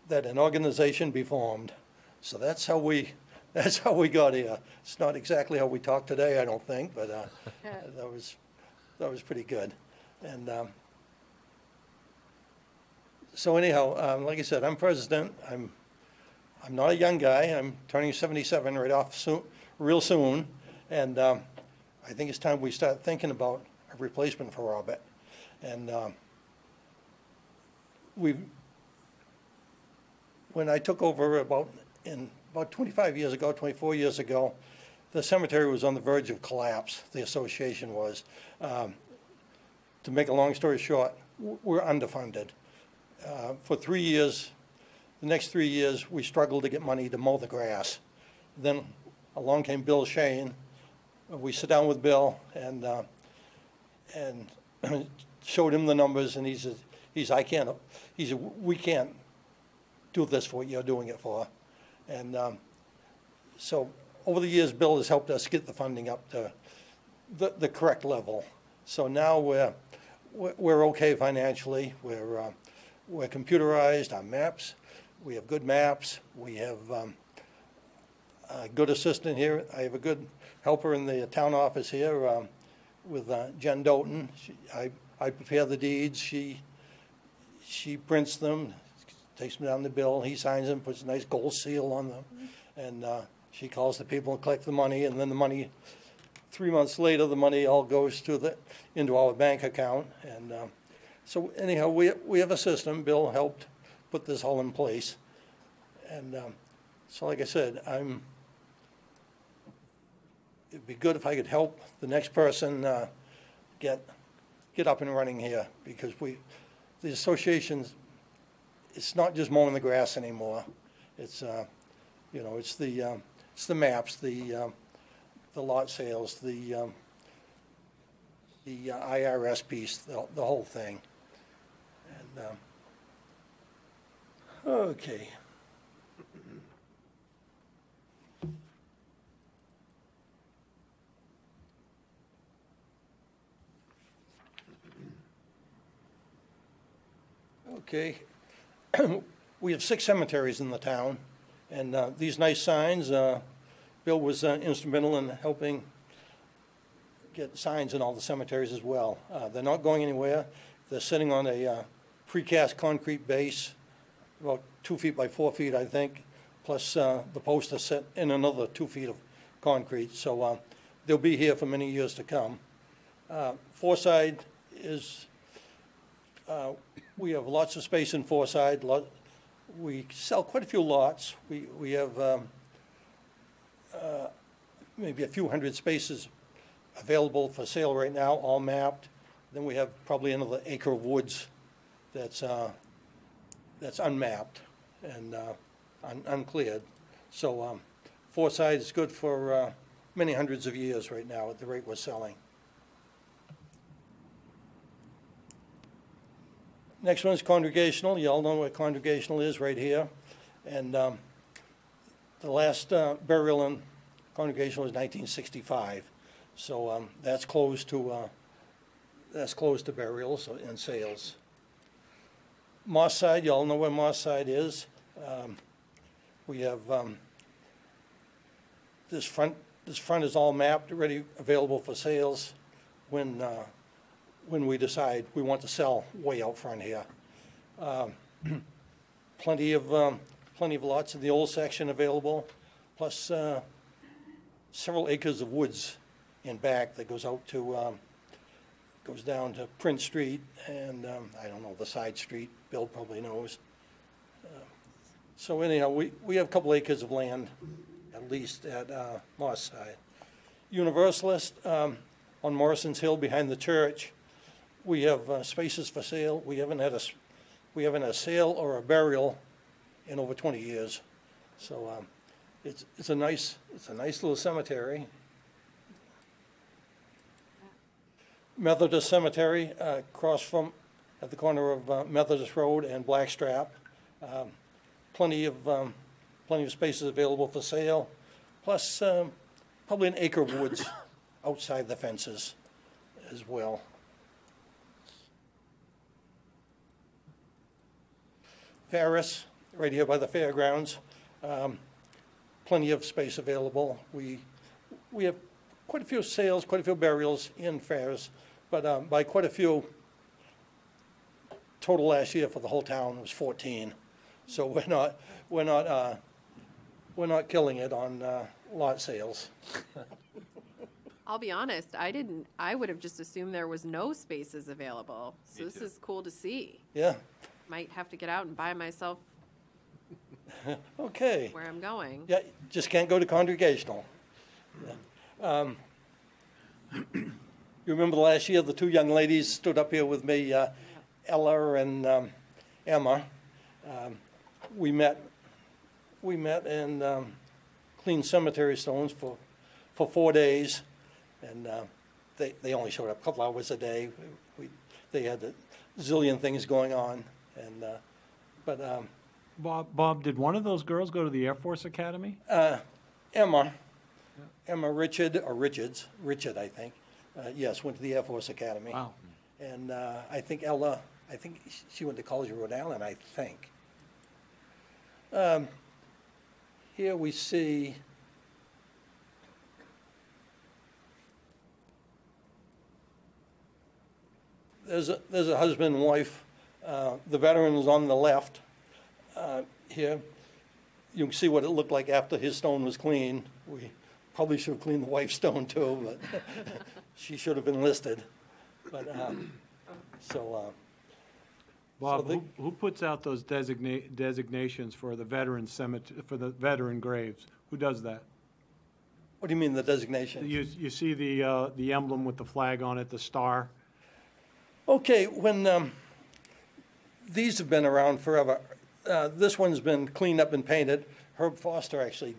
that an organization be formed. So that's how we got here. It's not exactly how we talk today, I don't think, but that was pretty good. And so anyhow, like I said, I'm president. I'm not a young guy. I'm turning 77 right off real soon, and I think it's time we start thinking about a replacement for Robert. And when I took over about 25 years ago, 24 years ago, the cemetery was on the verge of collapse. The association was. To make a long story short, we're underfunded. For 3 years, the next 3 years, we struggled to get money to mow the grass. Then along came Bill Shane. We sat down with Bill and showed him the numbers, and he said, we can't do this for what you're doing it for. And so over the years, Bill has helped us get the funding up to the correct level. So now we're okay financially. We're computerized. Our maps, we have good maps. We have a good assistant here. I have a good helper in the town office here with Jen Doughton. I prepare the deeds. She prints them, takes them down the bill. He signs them, puts a nice gold seal on them, and she calls the people and collects the money. And then the money, 3 months later, the money all goes into our bank account. And so anyhow, we have a system. Bill helped put this all in place. And so like I said, it'd be good if I could help the next person get up and running here, because the associations, it's not just mowing the grass anymore. It's it's the maps, the lot sales, the IRS piece, the whole thing. And okay. Okay. We have 6 cemeteries in the town, and these nice signs, Bill was instrumental in helping get signs in all the cemeteries as well. They're not going anywhere. They're sitting on a precast concrete base, about 2 feet by 4 feet, I think, plus the posts are set in another 2 feet of concrete. So they'll be here for many years to come. Forside is, we have lots of space in Forside. We sell quite a few lots. We have maybe a few hundred spaces available for sale right now, all mapped. Then we have probably another acre of woods that's unmapped and uncleared. So Forside is good for many hundreds of years right now at the rate we're selling. Next one is Congregational. You all know what Congregational is right here. And the last burial in Congregational was 1965. So that's closed to burials and sales. Moss Side, you all know where Moss Side is. We have this front is all mapped, ready, available for sales when we decide we want to sell way out front here. Plenty of lots in the old section available, plus several acres of woods in back that goes out to goes down to Prince Street and I don't know the side street. Bill probably knows. So anyhow, we have a couple acres of land at least at Moss Side. Universalist on Morrison's Hill behind the church. We have spaces for sale. We haven't had a sale or a burial in over 20 years. So it's a nice little cemetery. Methodist Cemetery, across from at the corner of Methodist Road and Blackstrap. Plenty of spaces available for sale, plus probably an acre of woods outside the fences as well. Ferris, right here by the fairgrounds. Plenty of space available. We have quite a few sales, quite a few burials in Ferris, but by quite a few, total last year for the whole town was 14. So we're not killing it on lot sales. I'll be honest, I would have just assumed there was no spaces available. So this is cool to see. Yeah, Might have to get out and buy myself okay. where I'm going. Yeah, just can't go to Congregational. Yeah. You remember the last year, the two young ladies stood up here with me, Ella and Emma. We met and cleaned cemetery stones for 4 days, and they only showed up a couple hours a day. They had a zillion things going on, and but Bob, did one of those girls go to the Air Force Academy? Emma Richard, I think, yes, went to the Air Force Academy. Wow. And I think Ella, she went to college in Rhode Island, I think. Here we see there's a husband and wife. The veteran is on the left here. You can see what it looked like after his stone was clean. We probably should have cleaned the wife's stone too, but she should have been listed. But Bob, so who puts out those designations for the veteran cemetery, for the veteran graves? Who does that? what do you mean the designation? You see the emblem with the flag on it, the star? Okay, when these have been around forever. This one's been cleaned up and painted. Herb Foster actually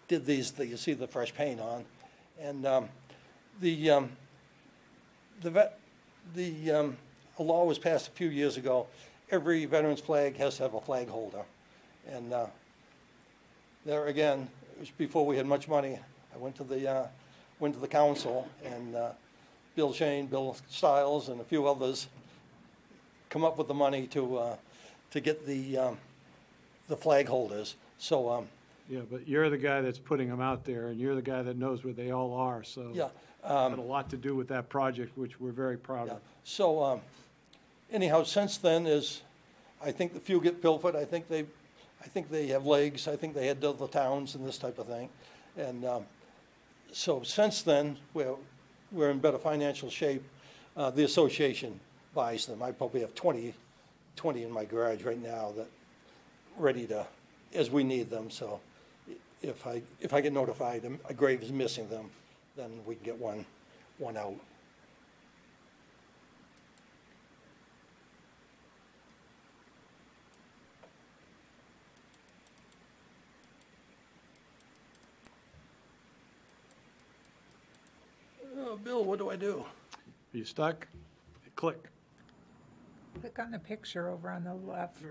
did these that you see the fresh paint on, and a law was passed a few years ago. Every veteran's flag has to have a flag holder, and there again, it was before we had much money. I went to the council, and Bill Shane, Bill Stiles, and a few others come up with the money to get the flag holders. So Yeah, but you're the guy that's putting them out there, and you're the guy that knows where they all are, so. yeah. Had a lot to do with that project, which we're very proud Yeah. of. So anyhow, since then I think the few get pilfered. I think they have legs. I think they head to other towns and this type of thing. And so since then, we're in better financial shape. The association buys them. I probably have 20 in my garage right now that ready to, as we need them. So if I get notified a grave is missing them, then we can get one out. Oh, Bill, what do I do? Are you stuck? Click. Click on the picture over on the left.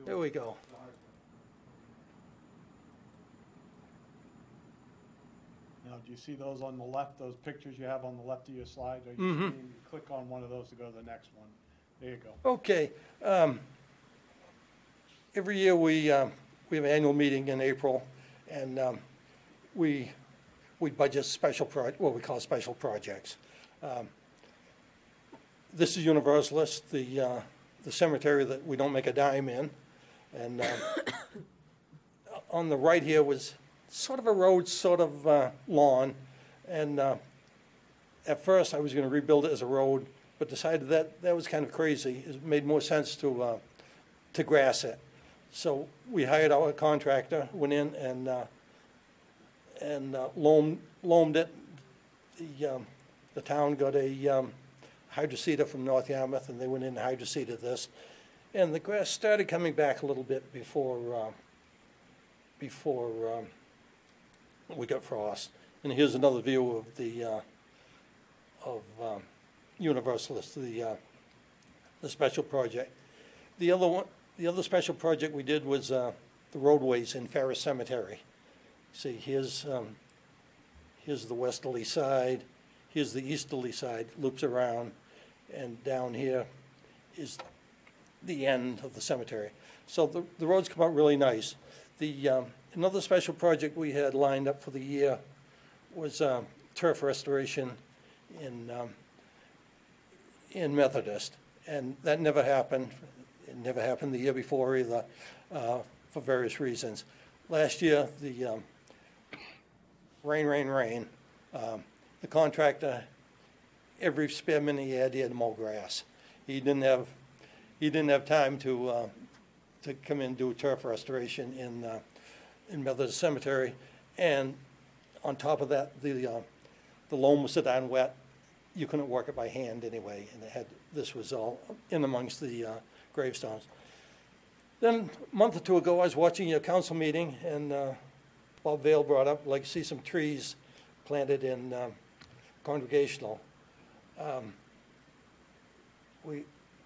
There we go. Now, do you see those on the left, those pictures you have on the left of your slide? Are you seeing- you click on one of those to go to the next one. There you go. Okay. Every year we have an annual meeting in April, and we budget what we call special projects. This is Universalist, the cemetery that we don't make a dime in, and on the right here was sort of a road, sort of lawn, and at first I was going to rebuild it as a road, but decided that was kind of crazy. It made more sense to grass it. So we hired out a contractor, went in and loamed it. The town got a hydroseeder from North Yarmouth, and they went in and hydroseeded this. And the grass started coming back a little bit before we got frost. And here's another view of the Universalist, the special project. The other special project we did was the roadways in Ferris Cemetery. See, here's the westerly side, here's the easterly side, loops around, and down here is the end of the cemetery. So the roads come out really nice. Another special project we had lined up for the year was turf restoration in Methodist, and that never happened. It never happened the year before either, for various reasons. Last year, the rain. The contractor, every spare minute he had to mow grass. He didn't have time to come in and do turf restoration in Methodist Cemetery, and on top of that, the loam was so darn wet, you couldn't work it by hand anyway, and this was all in amongst the gravestones. Then, a month or two ago, I was watching your council meeting, and Bob Vale brought up, like, see some trees planted in Congregational.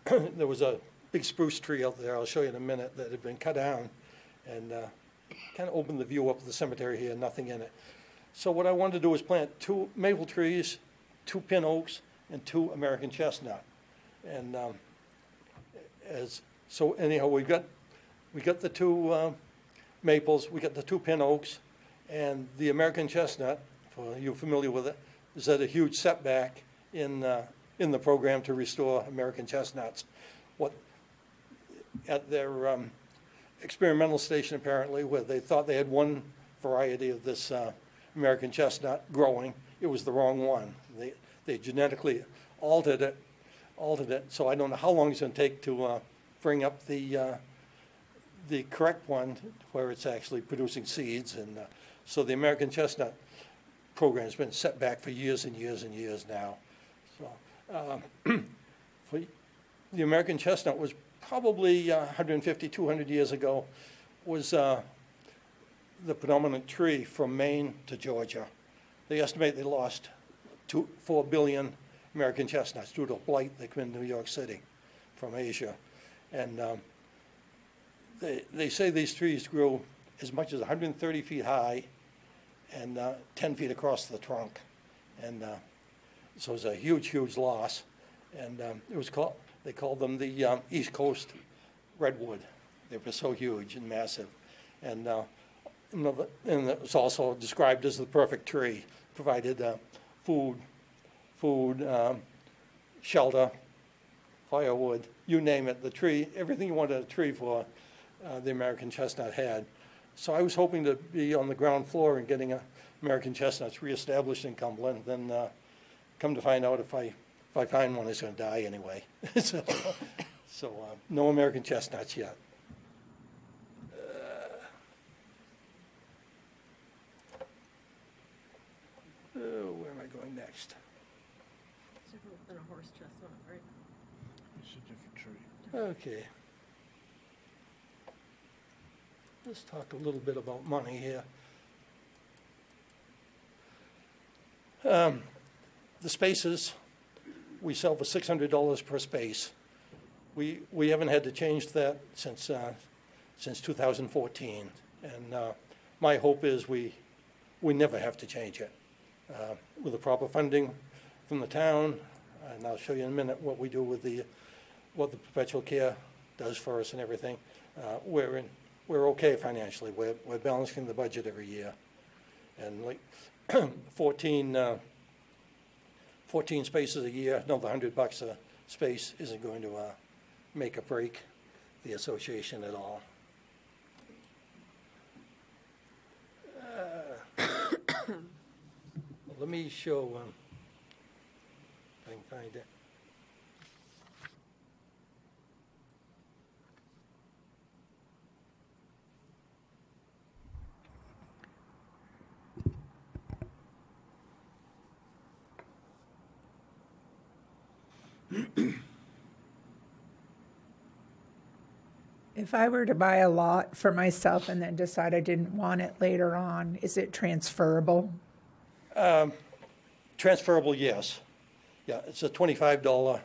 There was a big spruce tree out there, I'll show you in a minute, that had been cut down, and kind of opened the view up to the cemetery here, nothing in it. So what I wanted to do was plant 2 maple trees, 2 pin oaks, and 2 American chestnut. And so anyhow, we got the 2 maples, we got the 2 pin oaks, and the American chestnut, for you familiar with it, is at a huge setback in the program to restore American chestnuts. At their experimental station, apparently, where they thought they had one variety of this American chestnut growing, it was the wrong one. They genetically altered it. So I don't know how long it's going to take to bring up the correct one where it's actually producing seeds. And so the American chestnut program has been set back for years and years and years now. So the American chestnut was probably 150, 200 years ago, was the predominant tree from Maine to Georgia. They estimate they lost 4 billion American chestnuts due to a blight that came into New York City from Asia. And they say these trees grew as much as 130 feet high and 10 feet across the trunk. And so it was a huge, huge loss. And they called them the East Coast redwood. They were so huge and massive. And it was also described as the perfect tree. Provided food, shelter, firewood, you name it. The tree, everything you wanted a tree for, the American chestnut had. So I was hoping to be on the ground floor and getting American chestnuts reestablished in Cumberland. Then come to find out if I find one, it's going to die anyway. so no American chestnuts yet. Where am I going next? It's different than a horse chestnut, right? It's a different tree. Okay. Let's talk a little bit about money here. The spaces we sell for $600 per space. We haven't had to change that since 2014, and my hope is we never have to change it. With the proper funding from the town, and I'll show you in a minute what we do with what the perpetual care does for us and everything. We're okay financially. We're balancing the budget every year, and like 14 spaces a year, another $100 a space isn't going to make or break the association at all. Let me show, if I can find it. If I were to buy a lot for myself and then decide I didn't want it later on, is it transferable? Transferable, yes. Yeah, it's a $25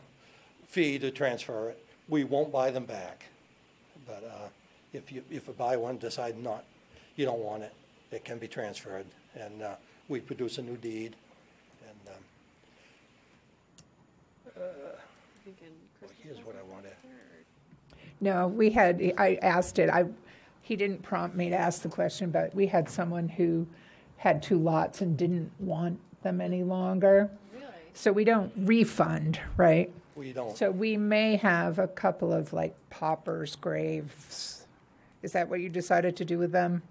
fee to transfer it. We won't buy them back. But if you buy one, decide you don't want it, it can be transferred. And we produce a new deed. And here's what I wanted. No, I asked it, he didn't prompt me to ask the question, but we had someone who had 2 lots and didn't want them any longer. Really? So we don't refund, right? We don't. So we may have a couple of like paupers' graves. Is that what you decided to do with them?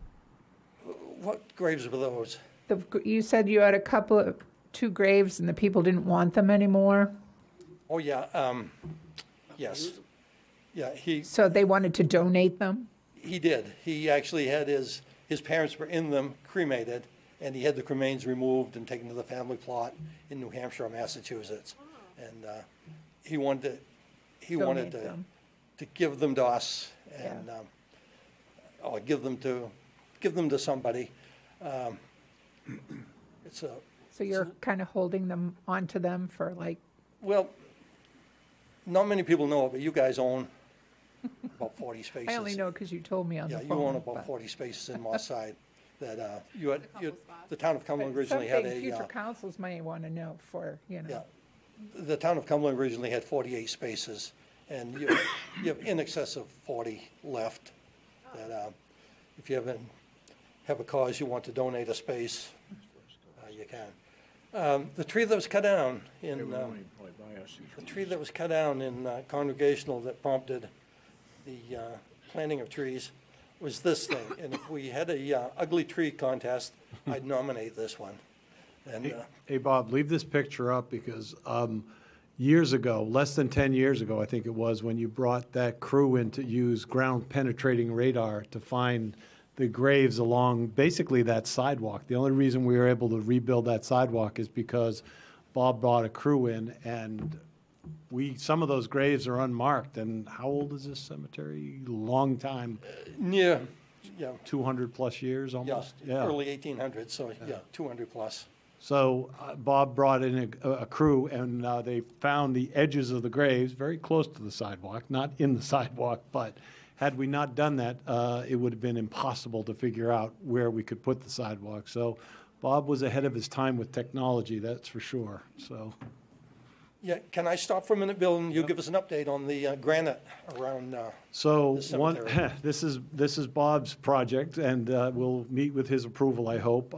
What graves were those? You said you had 2 graves and the people didn't want them anymore? Oh, yeah, yes. Yeah, So they wanted to donate them? he did. He actually had his parents were in them, cremated, and he had the cremains removed and taken to the family plot in New Hampshire or Massachusetts. And he wanted Donate them. to give them to us and, or give them to somebody. It's a, So you're kind of holding them onto them for like, well, not many people know it, but you guys own about 40 spaces. I only know because you told me on the Yeah, phone. you own about but- 40 spaces in Moss Side that the town of Cumberland But originally had something future a, councils may want to know for, yeah, know. the town of Cumberland originally had 48 spaces, and you have in excess of 40 left. That if you have a cause you want to donate a space, you can. The tree that was cut down in Congregational that prompted the planting of trees was this thing. And if we had a ugly tree contest, I'd nominate this one. And Hey, Bob, leave this picture up because years ago, less than 10 years ago, I think it was, when you brought that crew in to use ground penetrating radar to find the graves along basically that sidewalk. The only reason we were able to rebuild that sidewalk is because Bob brought a crew in, and some of those graves are unmarked. And how old is this cemetery? Long time, yeah, 200 plus years almost. early 1800s, so 200 plus. So Bob brought in a crew, and they found the edges of the graves very close to the sidewalk, not in the sidewalk, but had we not done that, it would have been impossible to figure out where we could put the sidewalk. So Bob was ahead of his time with technology, that's for sure. So. Yeah, can I stop for a minute, Bill, and you give us an update on the granite around So the cemetery? this is Bob's project, and we'll meet with his approval, I hope.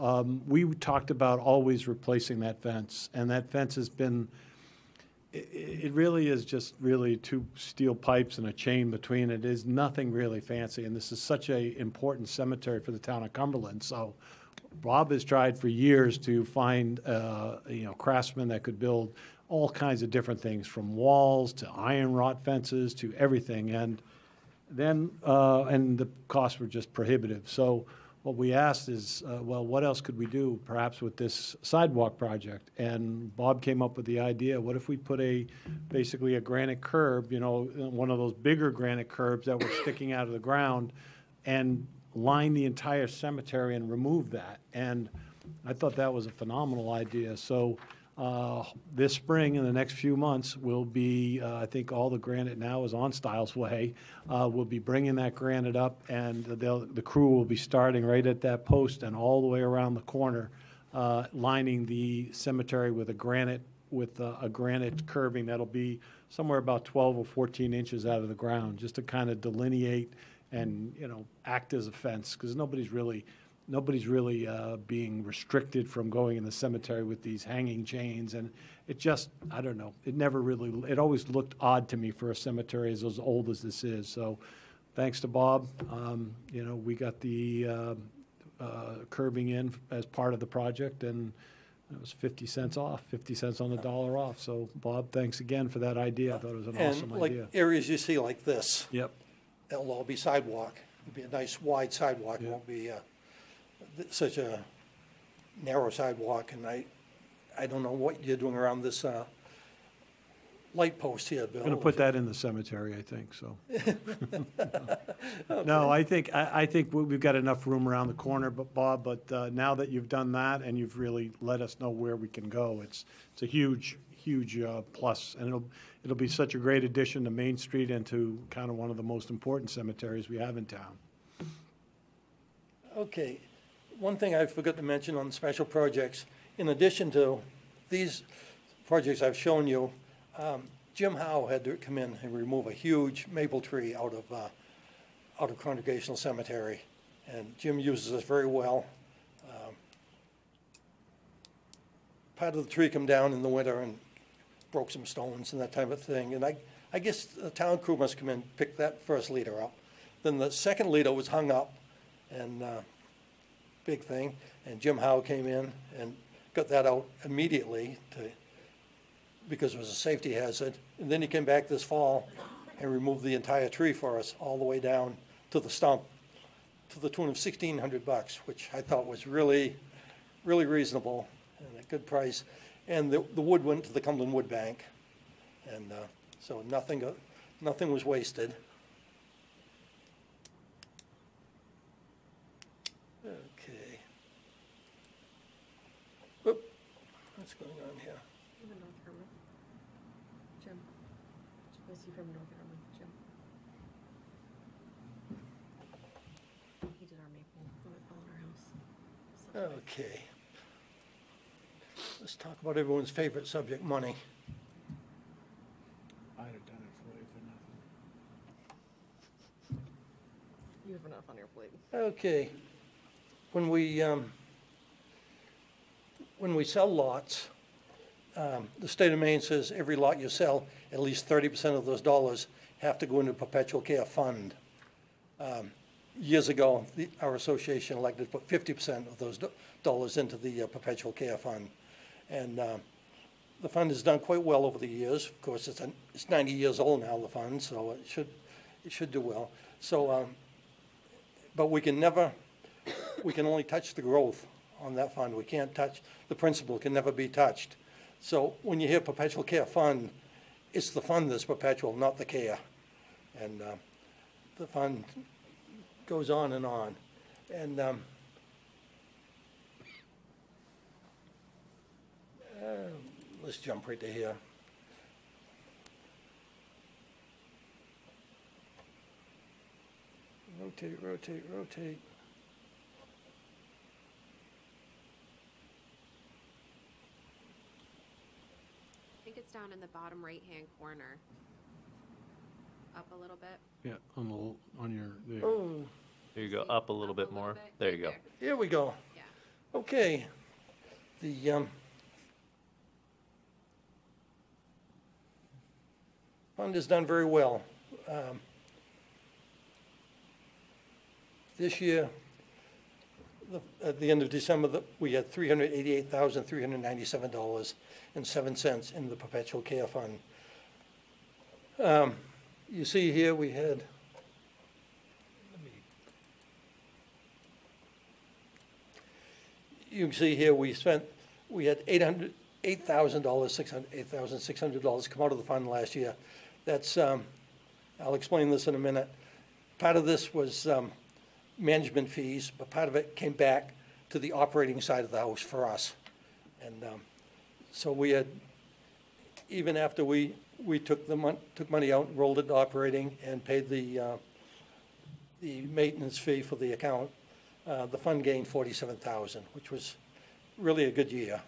We talked about always replacing that fence, and that fence has been, it really is just really 2 steel pipes and a chain between it. It is nothing really fancy, and this is such a important cemetery for the town of Cumberland. So Bob has tried for years to find craftsmen that could build all kinds of different things, from walls to iron wrought fences to everything. And then, and the costs were just prohibitive. So what we asked is, well, what else could we do perhaps with this sidewalk project? And Bob came up with the idea, what if we put basically a granite curb, one of those bigger granite curbs that were sticking out of the ground, and line the entire cemetery and remove that. And I thought that was a phenomenal idea. So this spring, in the next few months, we'll be, I think all the granite now is on Stiles Way. We'll be bringing that granite up, and the crew will be starting right at that post and all the way around the corner, lining the cemetery with a granite curbing that'll be somewhere about 12 or 14 inches out of the ground, just to kind of delineate and act as a fence, because nobody's really being restricted from going in the cemetery with these hanging chains. And it just, I don't know, it always looked odd to me for a cemetery as old as this is. So thanks to Bob, we got the curbing in as part of the project, and it was 50 cents off, 50 cents on the dollar off. So Bob, thanks again for that idea. I thought it was an awesome idea. And like areas you see like this, Yep. that'll all be sidewalk. It'll be a nice wide sidewalk. It Yeah. won't be such a narrow sidewalk. And I don't know what you're doing around this light post here, Bill. I'm going to put that in the cemetery, I think, so. No, I think we've got enough room around the corner, but Bob, now that you've done that and you've really let us know where we can go, it's a huge plus, and it'll be such a great addition to Main Street and to kind of one of the most important cemeteries we have in town. Okay. One thing I forgot to mention on special projects, in addition to these projects I've shown you, Jim Howe had to come in and remove a huge maple tree out of Congregational Cemetery. And Jim uses us very well. Part of the tree come down in the winter and broke some stones and that type of thing. And I guess the town crew must come in and pick that first leader up. Then the second leader was hung up, and big thing. And Jim Howe came in and got that out immediately because it was a safety hazard. And then he came back this fall and removed the entire tree for us all the way down to the stump, to the tune of $1,600, which I thought was really, really reasonable and a good price. And the wood went to the Cumberland Wood Bank, and so nothing was wasted. Okay. Whoop. What's going on here? Jim. Was he from North Carolina? Jim. He did our maple when it fell in our house. Okay. Let's talk about everyone's favorite subject, money. I'd have done it for you for nothing. You have enough on your plate. Okay. When we sell lots, the state of Maine says every lot you sell, at least 30% of those dollars have to go into a perpetual care fund. Years ago, our association elected to put 50% of those dollars into the perpetual care fund. And the fund has done quite well over the years. Of course, it's 90 years old now, the fund, so it should do well. So, but we can only touch the growth on that fund. We can't touch, the principal can never be touched. So when you hear perpetual care fund, it's the fund that's perpetual, not the care. And the fund goes on and on. And let's jump right to here. Rotate, rotate, rotate. I think it's down in the bottom right-hand corner. Up a little bit. Yeah, on your, there. Oh, There you go, up a little bit more. There you go. here we go. Yeah. Okay. The fund has done very well. This year, at the end of December, we had $388,397.07 in the perpetual care fund. You see here we had, you can see here we had $8,600 come out of the fund last year. That's, I'll explain this in a minute. Part of this was management fees, but part of it came back to the operating side of the house for us. And so we had, even after we took money out and rolled it to operating and paid the maintenance fee for the account, the fund gained $47,000, which was really a good year.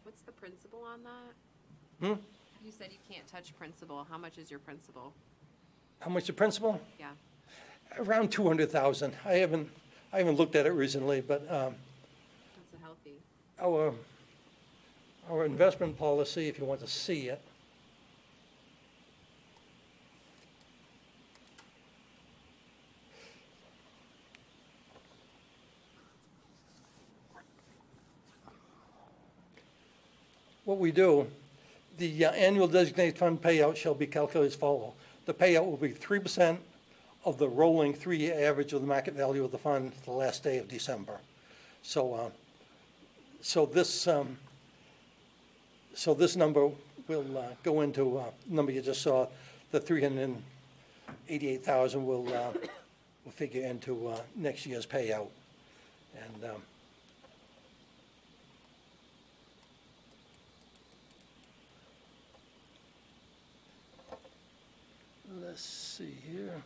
What's the principal on that? Hmm? You said you can't touch principal. How much is your principal? How much the principal? Yeah. Around 200,000. I haven't looked at it recently, but That's a healthy. our investment policy, if you want to see it. What we do, the annual designated fund payout shall be calculated as follows. The payout will be 3% of the rolling 3-year average of the market value of the fund the last day of December. So, this number will go into number you just saw. The 388,000 will figure into next year's payout, and. Let's see here.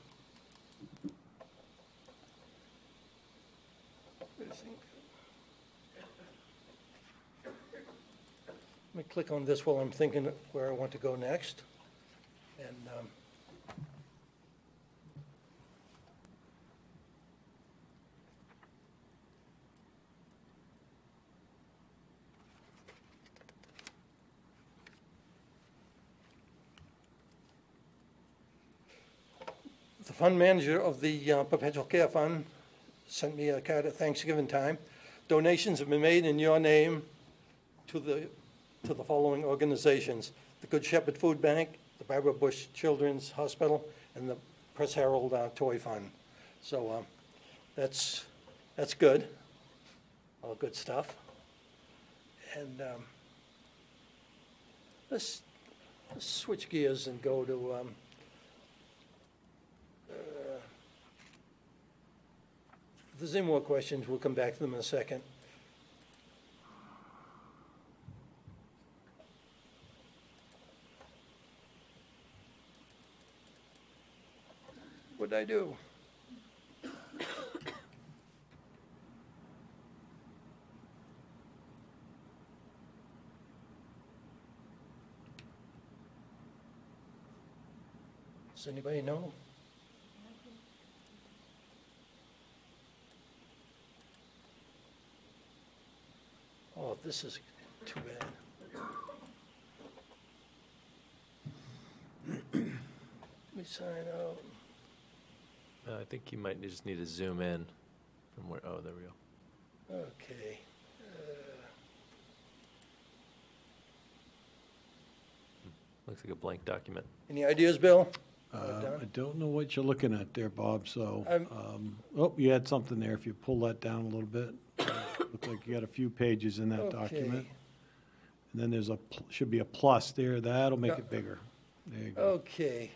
Let me click on this while I'm thinking where I want to go next. And the fund manager of the Perpetual Care Fund sent me a card at Thanksgiving time. Donations have been made in your name to the following organizations: the Good Shepherd Food Bank, the Barbara Bush Children's Hospital, and the Press Herald Toy Fund. So that's good, all good stuff. And let's switch gears and go to if there's any more questions, we'll come back to them in a second. What'd I do? Does anybody know? Oh, this is too bad. Let me sign out. I think you might just need to zoom in from where, oh, there we go. Okay. Looks like a blank document. Any ideas, Bill? I don't know what you're looking at there, Bob, so, I'm- oh, you had something there. If you pull that down a little bit, look like you got a few pages in that document. Okay. And then there's should be a plus there. That'll make Yeah. it bigger. There you go. Okay.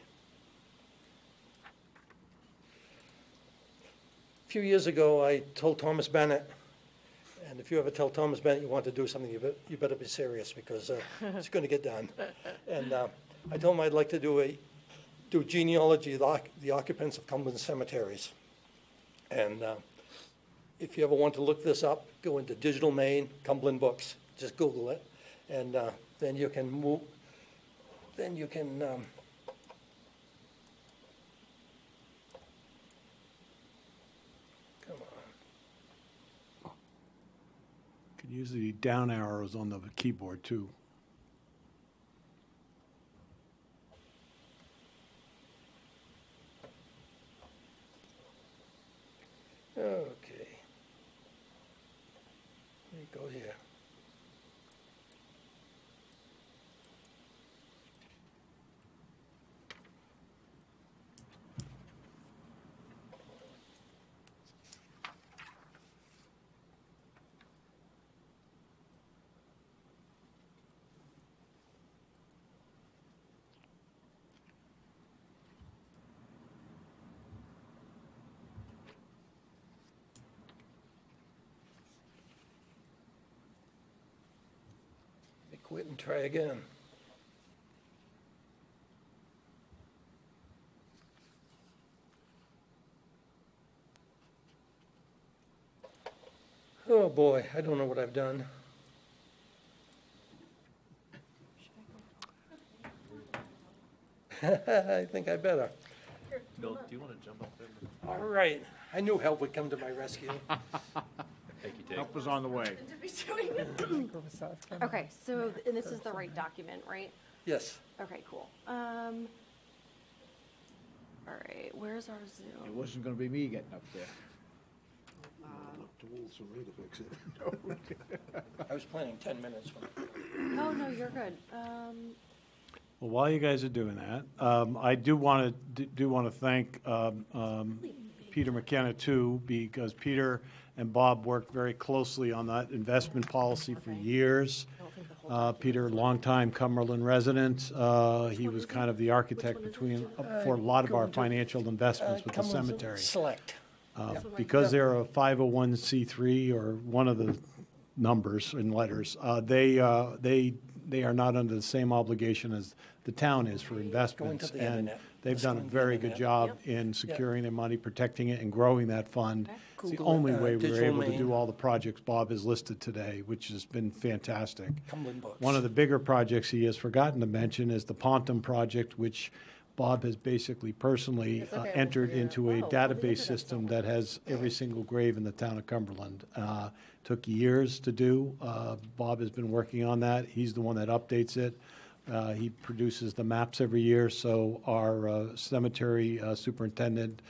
A few years ago, I told Thomas Bennett, and if you ever tell Thomas Bennett you want to do something, you better be serious, because it's going to get done. And I told him I'd like to do genealogy of the occupants of Cumberland cemeteries. And if you ever want to look this up, go into Digital Maine, Cumberland Books, just Google it, and then you can move, then you can come on. Could use the down arrows on the keyboard, too. Okay. Let me go here. Quit and try again. Oh, boy, I don't know what I've done. I think I better. Bill, do you want to jump up there? All right, I knew help would come to my rescue. Thank you, Dave. Help is on the way. Okay, so, and this is the right document, right? Yes. Okay, cool. All right, where's our It Zoom? wasn't gonna be me getting up there. I was planning 10 minutes. Oh, no, you're good. Well, while you guys are doing that, I do want to thank Peter McKenna, too, because Peter and Bob worked very closely on that investment policy for years. Peter, longtime Cumberland resident, he was kind of the architect between, for a lot of our financial investments with the cemetery. Select. Because they're a 501c3 or one of the numbers and letters, they are not under the same obligation as the town is for investments. the And internet. They've done a very good job in securing their money, protecting it, and growing that fund. It's the only way we were Digital able to Maine. do all the projects Bob has listed today, which has been fantastic. Cumberland Books. One of the bigger projects he has forgotten to mention is the Pontum project, which Bob has basically personally entered into a database system that has every single grave in the town of Cumberland. Took years to do. Bob has been working on that. He's the one that updates it. He produces the maps every year, so our cemetery superintendent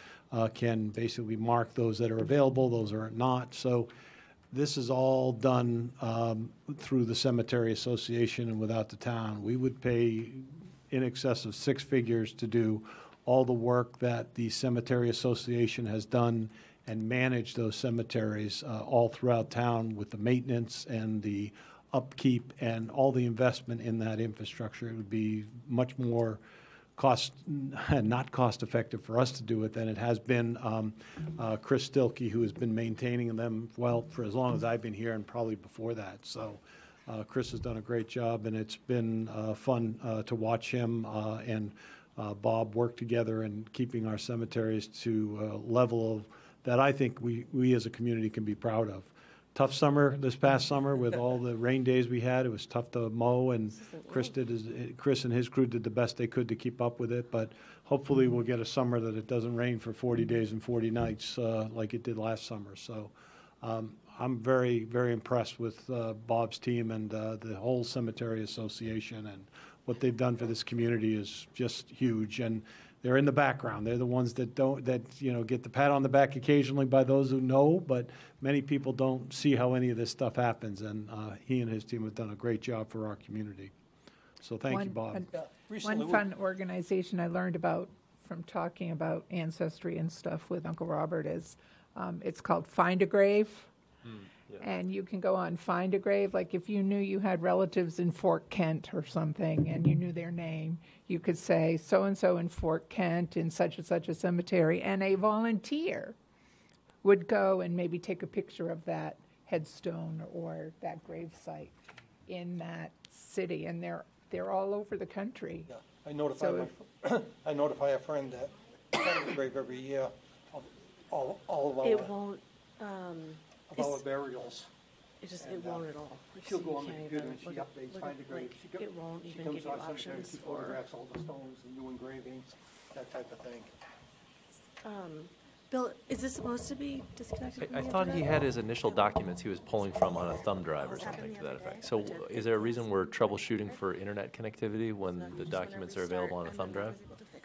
can basically mark those that are available, those are not. So this is all done through the Cemetery Association and without the town. We would pay in excess of 6 figures to do all the work that the Cemetery Association has done and manage those cemeteries all throughout town with the maintenance and the upkeep and all the investment in that infrastructure. It would be much more not cost effective for us to do it than it has been. Chris Stilkey, who has been maintaining them, well, for as long as I've been here and probably before that. So Chris has done a great job, and it's been fun to watch him and Bob work together in keeping our cemeteries to a level of, that I think we as a community can be proud of. Tough summer this past summer with all the rain days we had. It was tough to mow, and Chris and his crew did the best they could to keep up with it. But hopefully we'll get a summer that it doesn't rain for 40 days and 40 nights like it did last summer. So I'm very, very impressed with Bob's team and the whole Cemetery Association, and what they've done for this community is just huge. And they're in the background. They're the ones that get the pat on the back occasionally by those who know, but many people don't see how any of this stuff happens. And he and his team have done a great job for our community. So thank you, Bob. Recently One fun organization I learned about from talking about ancestry and stuff with Uncle Robert is, it's called Find a Grave. And you can go on Find a Grave. Like if you knew you had relatives in Fort Kent or something and you knew their name, you could say so-and-so in Fort Kent in such and such a cemetery, and a volunteer would go and maybe take a picture of that headstone or that grave site in that city. And they're all over the country. Yeah, I notify I notify a friend that Find a Grave every year of all of It our, won't, of our burials. it won't at all. Like, She'll so go you on the can't computer even and she look at- updates look Find a at, Grave. like, it won't She even comes give to you our cemetery, options she for, photographs all the stones and new engravings, that type of thing. Bill, is this supposed to be disconnected from I the thought he internet? had his initial documents he was pulling from on a thumb drive or something to that effect. So is there a reason we're troubleshooting for internet connectivity when the documents are available on a thumb drive?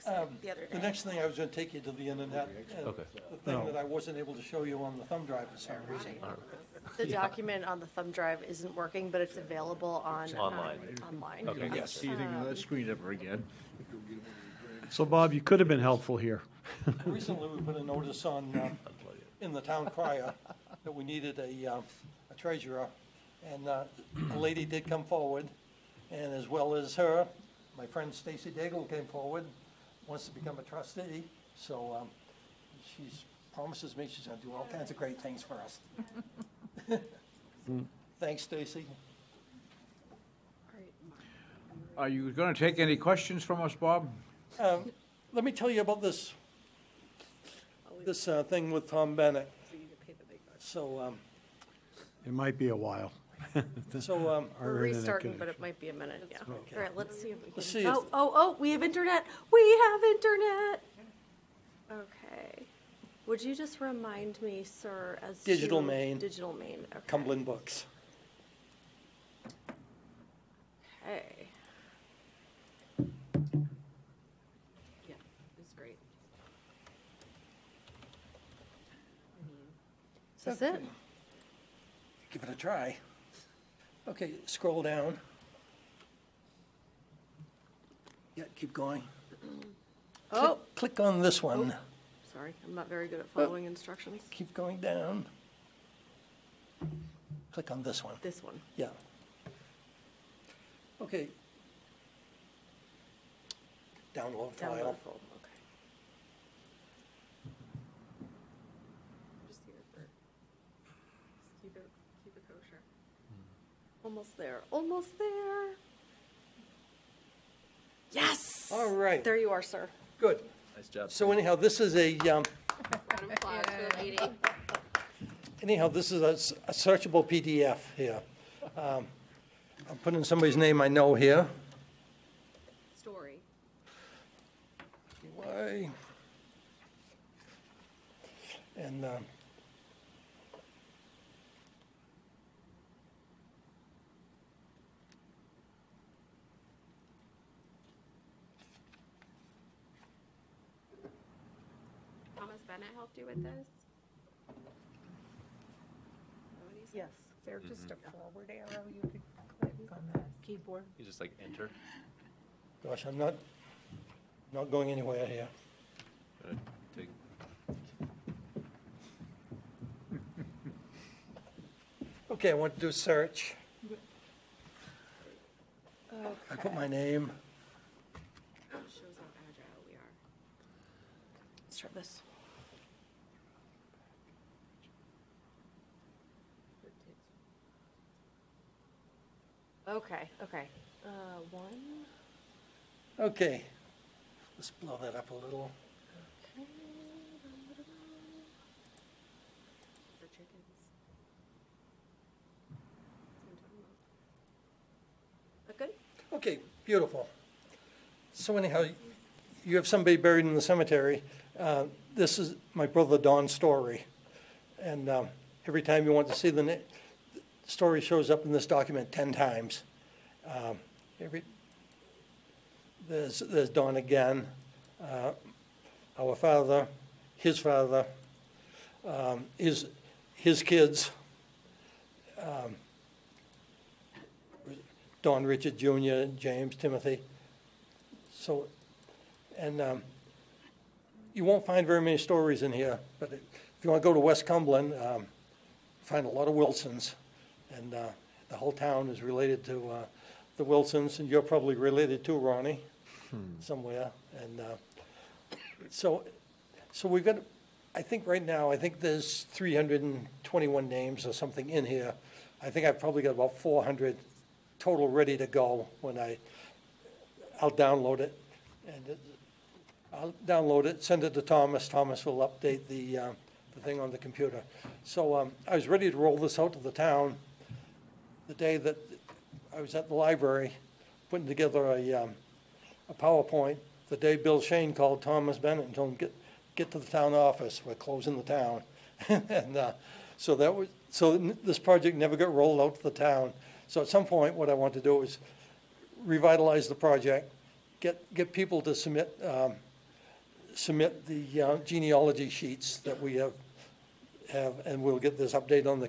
The next thing, I was gonna take you to the internet, and Okay. the thing that I wasn't able to show you on the thumb drive for some reason. The document on the thumb drive isn't working, but it's available on. Online. Online. Okay. Yes. See anything on that screen ever again. So Bob, you could have been helpful here. Recently, we put a notice on, in the town crier that we needed a treasurer, and a lady did come forward, and as well as her, my friend Stacy Daigle came forward, wants to become a trustee, so she's promises me she's gonna do all kinds of great things for us. Thanks, Stacy. Are you going to take any questions from us, Bob? Let me tell you about this thing with Tom Bennett. So, It might be a while. so We're Our internet restarting, but connection. it might be a minute, yeah. All right, let's see if we can. Let's see Oh, we have internet. We have internet. Okay. Would you just remind me, sir, as to. Digital Maine. Digital Maine, okay. Cumberland Books. Okay. Yeah, it's great. Is this it? Give it a try. Okay, scroll down. Yeah, keep going. Oh, Click on this one. sorry, I'm not very good at following instructions. Keep going down. Click on this one. This one. Yeah. Okay. Download file. Download full, okay. Just here for, just keep it kosher. Almost there, almost there. Yes! All right. There you are, sir. Good. Nice job. So anyhow, this is a, Round of applause for the lady. anyhow, this is a searchable PDF here. I'm putting somebody's name I know here. Story. Why? And, Thomas Bennett helped you with this? Yes. Is there just a forward arrow you could click on the keyboard? You just like enter. gosh, I'm not going anywhere here. Take. Okay, I want to do a search. I put my name. Shows how agile we are. Let's try this. Okay, okay. One. Okay, let's blow that up a little. For chickens. That good? Okay, beautiful. So anyhow, you have somebody buried in the cemetery. This is my brother Don's story. And every time you want to see the story shows up in this document 10 times. There's Don again, our father, his kids, Don Richard Jr., James, Timothy. So, and you won't find very many stories in here, but if you want to go to West Cumberland, find a lot of Wilsons. And the whole town is related to the Wilsons, and you're probably related too, Ronnie, somewhere. And so we've got, I think right now, I think there's 321 names or something in here. I think I've probably got about 400 total ready to go when I'll download it. And I'll download it, send it to Thomas. Thomas will update the thing on the computer. So I was ready to roll this out to the town the day that I was at the library putting together a PowerPoint. The day Bill Shane called Thomas Bennett and told him, get to the town office, we're closing the town. And so this project never got rolled out to the town. So at some point, what I want to do is revitalize the project, get people to submit the genealogy sheets that we have, and we'll get this updated on the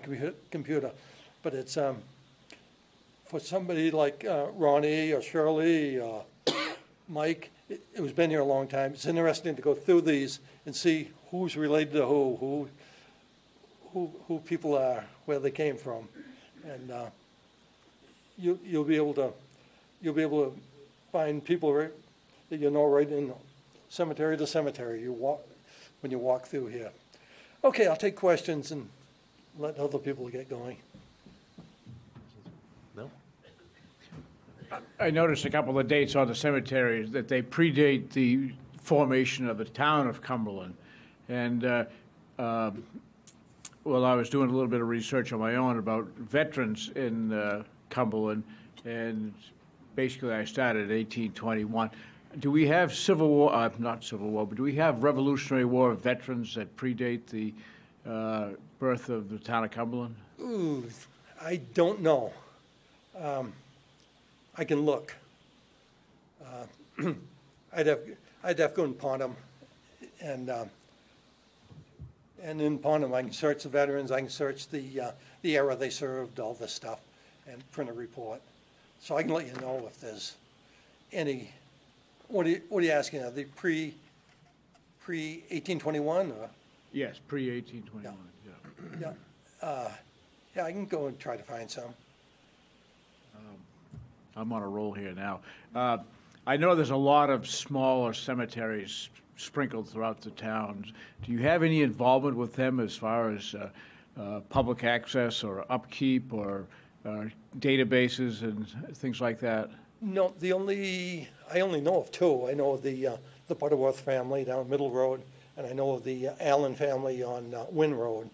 computer. But it's for somebody like Ronnie or Shirley or Mike, it was been here a long time. It's interesting to go through these and see who's related to who people are, where they came from, and you'll be able to find people that you know right in cemetery to cemetery. When you walk through here. Okay, I'll take questions and let other people get going. No? I noticed a couple of dates on the cemeteries that they predate the formation of the town of Cumberland. And, well, I was doing a little bit of research on my own about veterans in Cumberland, and basically I started in 1821. Do we have Civil War, not Civil War, but do we have Revolutionary War veterans that predate the birth of the town of Cumberland? Ooh, I don't know. I can look. I'd have to go in Ponham, and in Ponham I can search the veterans, I can search the era they served, all this stuff, and print a report. So I can let you know if there's any. What are you asking? Are they pre 1821 or? Yes, pre-1821, yeah. Yeah. Yeah, I can go and try to find some. I'm on a roll here now. I know there's a lot of smaller cemeteries sprinkled throughout the towns. Do you have any involvement with them as far as public access or upkeep or databases and things like that? No, I only know of two. I know the the Butterworth family down Middle Road, and I know of the Allen family on Wynn Road.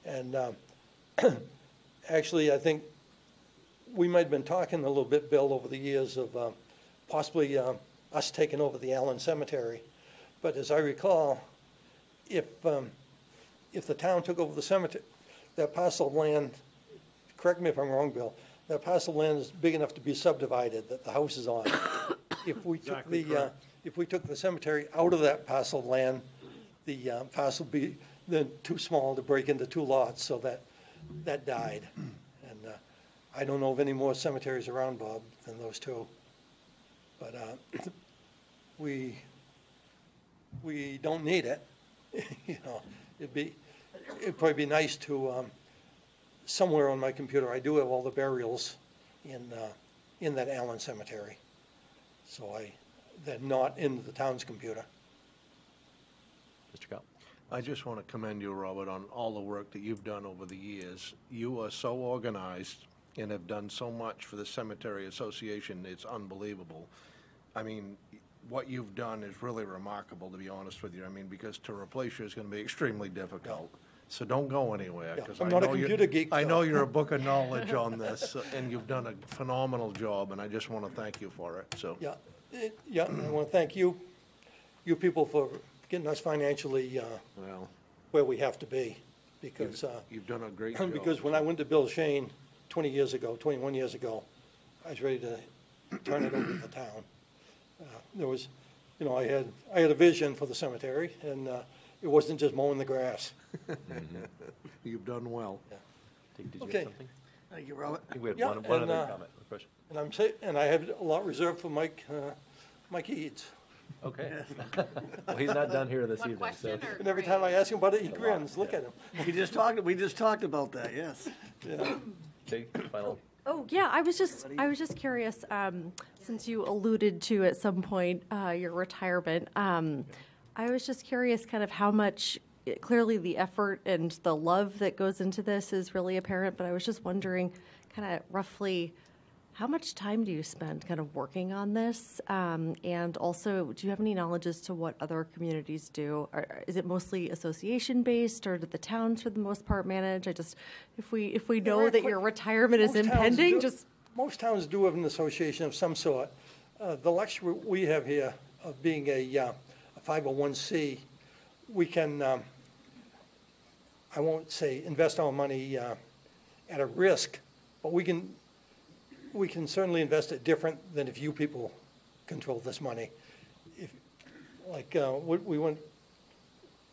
And actually, I think we might have been talking a little bit, Bill, over the years of possibly us taking over the Allen Cemetery. But as I recall, if the town took over the cemetery, that parcel of land, correct me if I'm wrong, Bill, that parcel of land is big enough to be subdivided, that the house is on. If we took Exactly the, correct. if we took the cemetery out of that parcel of land, the parcel would be then too small to break into two lots, so that died. And I don't know of any more cemeteries around, Bob, than those two. But we don't need it. You know, it'd probably be nice to, somewhere on my computer, I do have all the burials in that Allen Cemetery. So they're not in the town's computer. Mr. Cobb? I just want to commend you, Robert, on all the work that you've done over the years. You are so organized and have done so much for the Cemetery Association, it's unbelievable. I mean, what you've done is really remarkable, to be honest with you. I mean, because to replace you is going to be extremely difficult. So don't go anywhere. Yeah, 'cause I'm I not a know you- computer geek, I though. know you're a book of knowledge on this, and you've done a phenomenal job, and I just want to thank you for it, so. Yeah, yeah, and I want to thank you people for getting us financially Well, where we have to be, because, you've done a great job. because when I went to Bill Shane 21 years ago, I was ready to turn it over to the town. There was, you know, I had a vision for the cemetery, and it wasn't just mowing the grass. You've done well. Did you have Okay. something? Thank you, Robert. I think we had Yeah, one and, other comment, or question. And I have a lot reserved for Mike Eads. Okay. Well, he's not done here this One evening, so. question or? And every time I ask him about it, he grins. Look at him. We just talked about that, yes. Yeah. Okay, final. Oh, yeah, I was just curious, since you alluded to at some point your retirement, I was just curious kind of how much, clearly the effort and the love that goes into this is really apparent, but I was just wondering kind of roughly, how much time do you spend kind of working on this? And also, do you have any knowledge as to what other communities do? Is it mostly association-based, or do the towns for the most part manage? If we know that your retirement is Most towns impending, do- Most towns do have an association of some sort. The luxury we have here of being a 501c, we can, I won't say invest our money at a risk, but we can certainly invest it different than if you people control this money. If, like,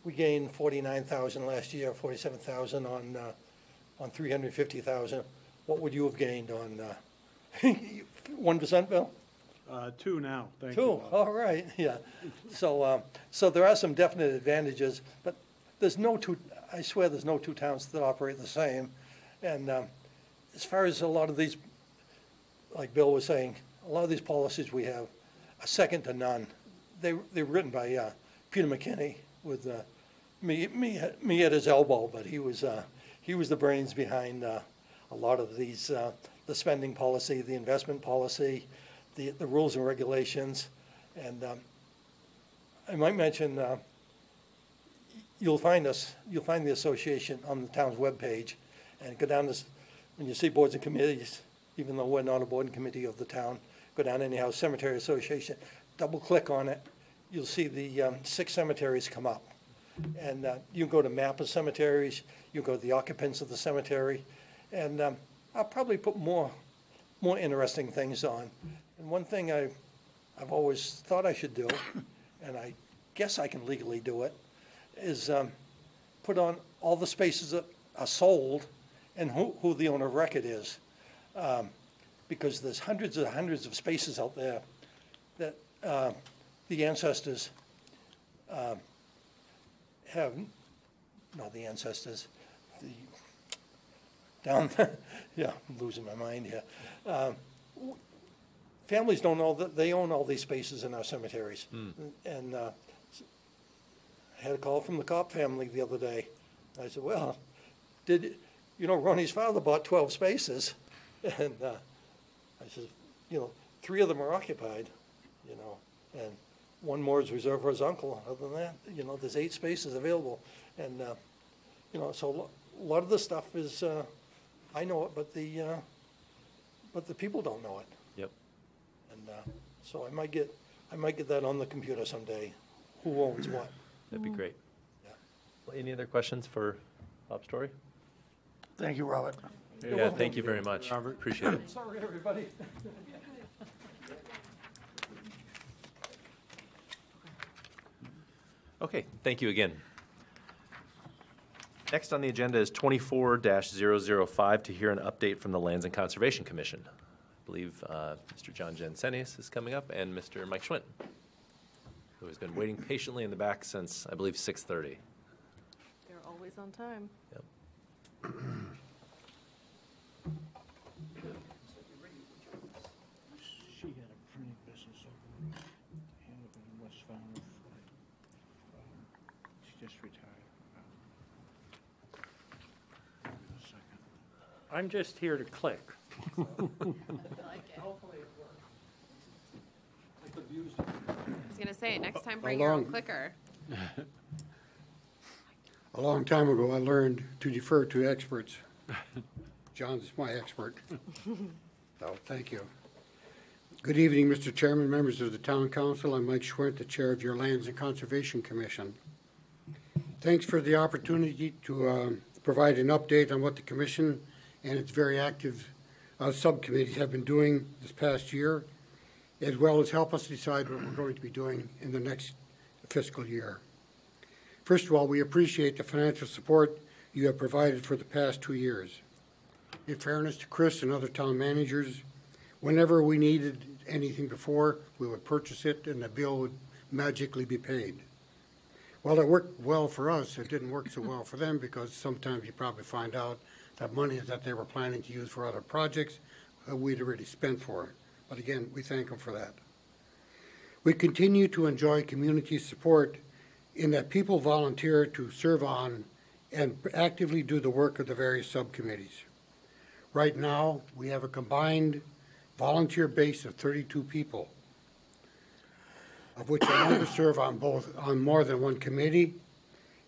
we gained 49,000 last year, 47,000 on 350,000. What would you have gained on 1%, Bill? 2 now, thank you. Two, Bob. all right, yeah. So there are some definite advantages, but there's no two, I swear there's no two towns that operate the same. And as far as a lot of these, like Bill was saying, a lot of these policies we have are second to none. They're written by Peter McKinney with me at his elbow, but he was the brains behind a lot of these, the spending policy, the investment policy, the rules and regulations. And I might mention, you'll find the association on the town's webpage, and go down this, when you see boards and committees, even though we're not a board and committee of the town, go down anyhow, Cemetery Association, double click on it, you'll see the 6 cemeteries come up. And you can go to map of cemeteries, you can go to the occupants of the cemetery, and I'll probably put more interesting things on. And one thing I've always thought I should do, and I guess I can legally do it, is put on all the spaces that are sold and who the owner of record is. Because there's hundreds of spaces out there that the ancestors have, not the ancestors, down there, yeah, I'm losing my mind here. Families don't know that they own all these spaces in our cemeteries. And I had a call from the Kopp family the other day. I said, well, Ronnie's father bought 12 spaces. And I said, 3 of them are occupied, and one more is reserved for his uncle. Other than that, there's 8 spaces available. And, so a lot of the stuff is, I know it, but the people don't know it. Yep. And so I might get that on the computer someday, who owns what. That'd be great. Yeah. Well, any other questions for Bob Story? Thank you, Robert. Yeah, thank you very much. Appreciate it. Sorry, everybody. Okay, thank you again. Next on the agenda is 24-005 to hear an update from the Lands and Conservation Commission. I believe Mr. John Jensenius is coming up and Mr. Mike Schwint, who has been waiting patiently in the back since, I believe, 6:30. They're always on time. Yep. She had a printing business over in West Falmouth. She just retired. Give me a second. I'm just here to click. I was gonna say, next time bring your own clicker. A long time ago, I learned to defer to experts. John's my expert. So, thank you. Good evening, Mr. Chairman, members of the Town Council. I'm Mike Schwint, the Chair of your Lands and Conservation Commission. Thanks for the opportunity to provide an update on what the Commission and its very active subcommittees have been doing this past year, as well as help us decide what we're going to be doing in the next fiscal year. First of all, we appreciate the financial support you have provided for the past 2 years. In fairness to Chris and other town managers, whenever we needed anything before, we would purchase it and the bill would magically be paid. Well, it worked well for us. It didn't work so well for them because sometimes you probably find out that money that they were planning to use for other projects, we'd already spent for them. But again, we thank them for that. We continue to enjoy community support in that people volunteer to serve on and actively do the work of the various subcommittees. Right now, we have a combined volunteer base of 32 people, of which a number serve on more than one committee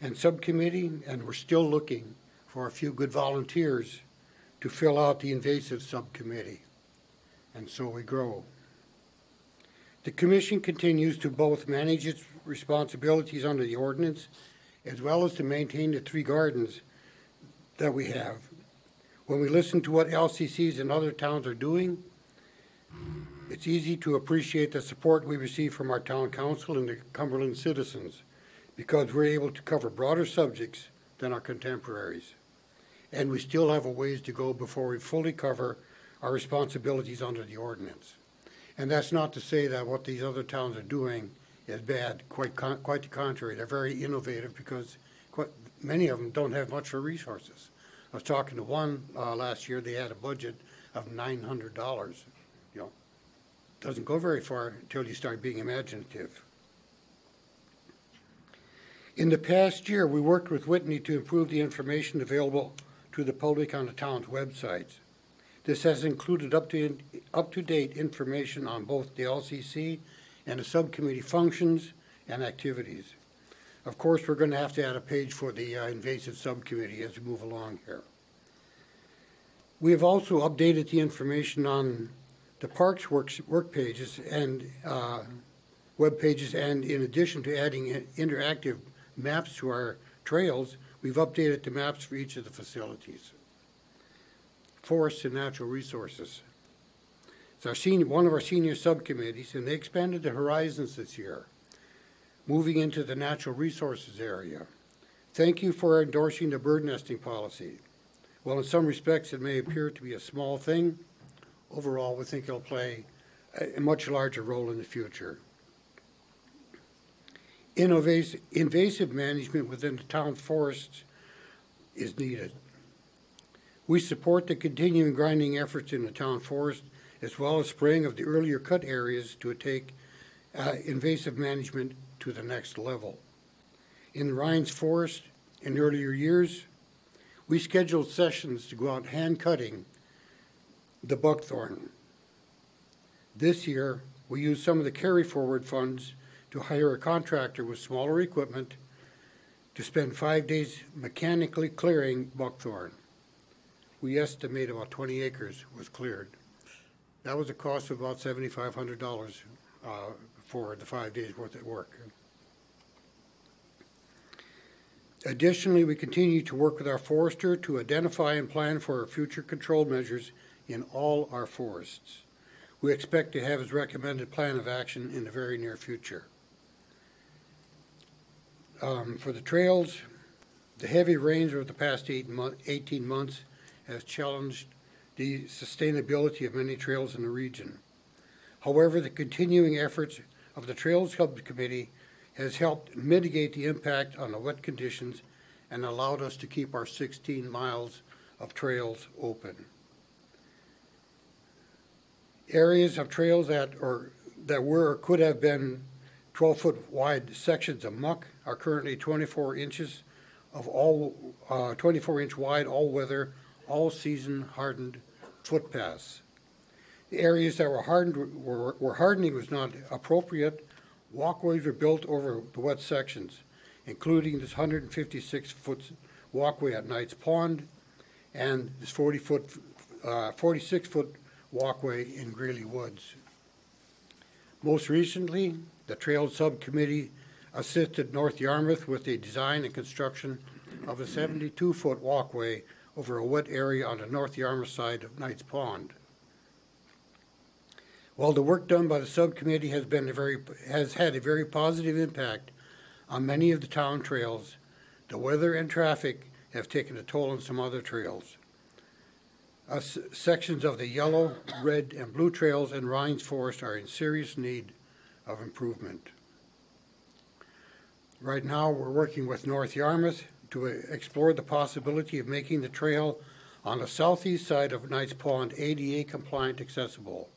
and subcommittee, and we're still looking for a few good volunteers to fill out the invasive subcommittee. And so we grow. The Commission continues to both manage its responsibilities under the ordinance as well as to maintain the 3 gardens that we have. When we listen to what LCCs and other towns are doing, it's easy to appreciate the support we receive from our town council and the Cumberland citizens because we're able to cover broader subjects than our contemporaries. And we still have a ways to go before we fully cover our responsibilities under the ordinance. And that's not to say that what these other towns are doing is bad, quite the contrary. They're very innovative because many of them don't have much for resources. I was talking to one last year, they had a budget of $900. Doesn't go very far until you start being imaginative. In the past year, we worked with Whitney to improve the information available to the public on the town's websites. This has included up-to-date information on both the LCC and the subcommittee functions and activities. Of course, we're going to have to add a page for the invasive subcommittee as we move along here. We have also updated the information on the parks work pages and web pages, and in addition to adding interactive maps to our trails, we've updated the maps for each of the facilities. Forests and natural resources. It's one of our senior subcommittees, and they expanded the horizons this year, moving into the natural resources area. Thank you for endorsing the bird nesting policy. While in some respects it may appear to be a small thing, overall we think it'll play a much larger role in the future. Invasive management within the town forests is needed. We support the continuing grinding efforts in the town forest, as well as spraying of the earlier cut areas to take invasive management to the next level. In Rhines Forest, in earlier years, we scheduled sessions to go out hand cutting the buckthorn. This year, we used some of the carry forward funds to hire a contractor with smaller equipment to spend 5 days mechanically clearing buckthorn. We estimate about 20 acres was cleared. That was a cost of about $7,500 for the 5 days worth of work. Additionally, we continue to work with our forester to identify and plan for future control measures in all our forests. We expect to have his recommended plan of action in the very near future. For the trails, the heavy rains over the past 18 months has challenged the sustainability of many trails in the region. However, the continuing efforts of the Trails Subcommittee has helped mitigate the impact on the wet conditions and allowed us to keep our 16 miles of trails open. Areas of trails that were or could have been 12-foot wide sections of muck are currently 24 inches of 24-inch wide, all-weather, all-season hardened footpaths. The areas that were hardened where hardening was not appropriate, walkways were built over the wet sections, including this 156-foot walkway at Knights Pond and this 46-foot walkway in Greeley Woods. Most recently, the Trails Subcommittee assisted North Yarmouth with the design and construction of a 72-foot walkway over a wet area on the North Yarmouth side of Knights Pond. While the work done by the subcommittee has had a very positive impact on many of the town trails, the weather and traffic have taken a toll on some other trails. Sections of the yellow, red, and blue trails in Rhines Forest are in serious need of improvement. Right now, we're working with North Yarmouth to explore the possibility of making the trail on the southeast side of Knights Pond ADA compliant accessible.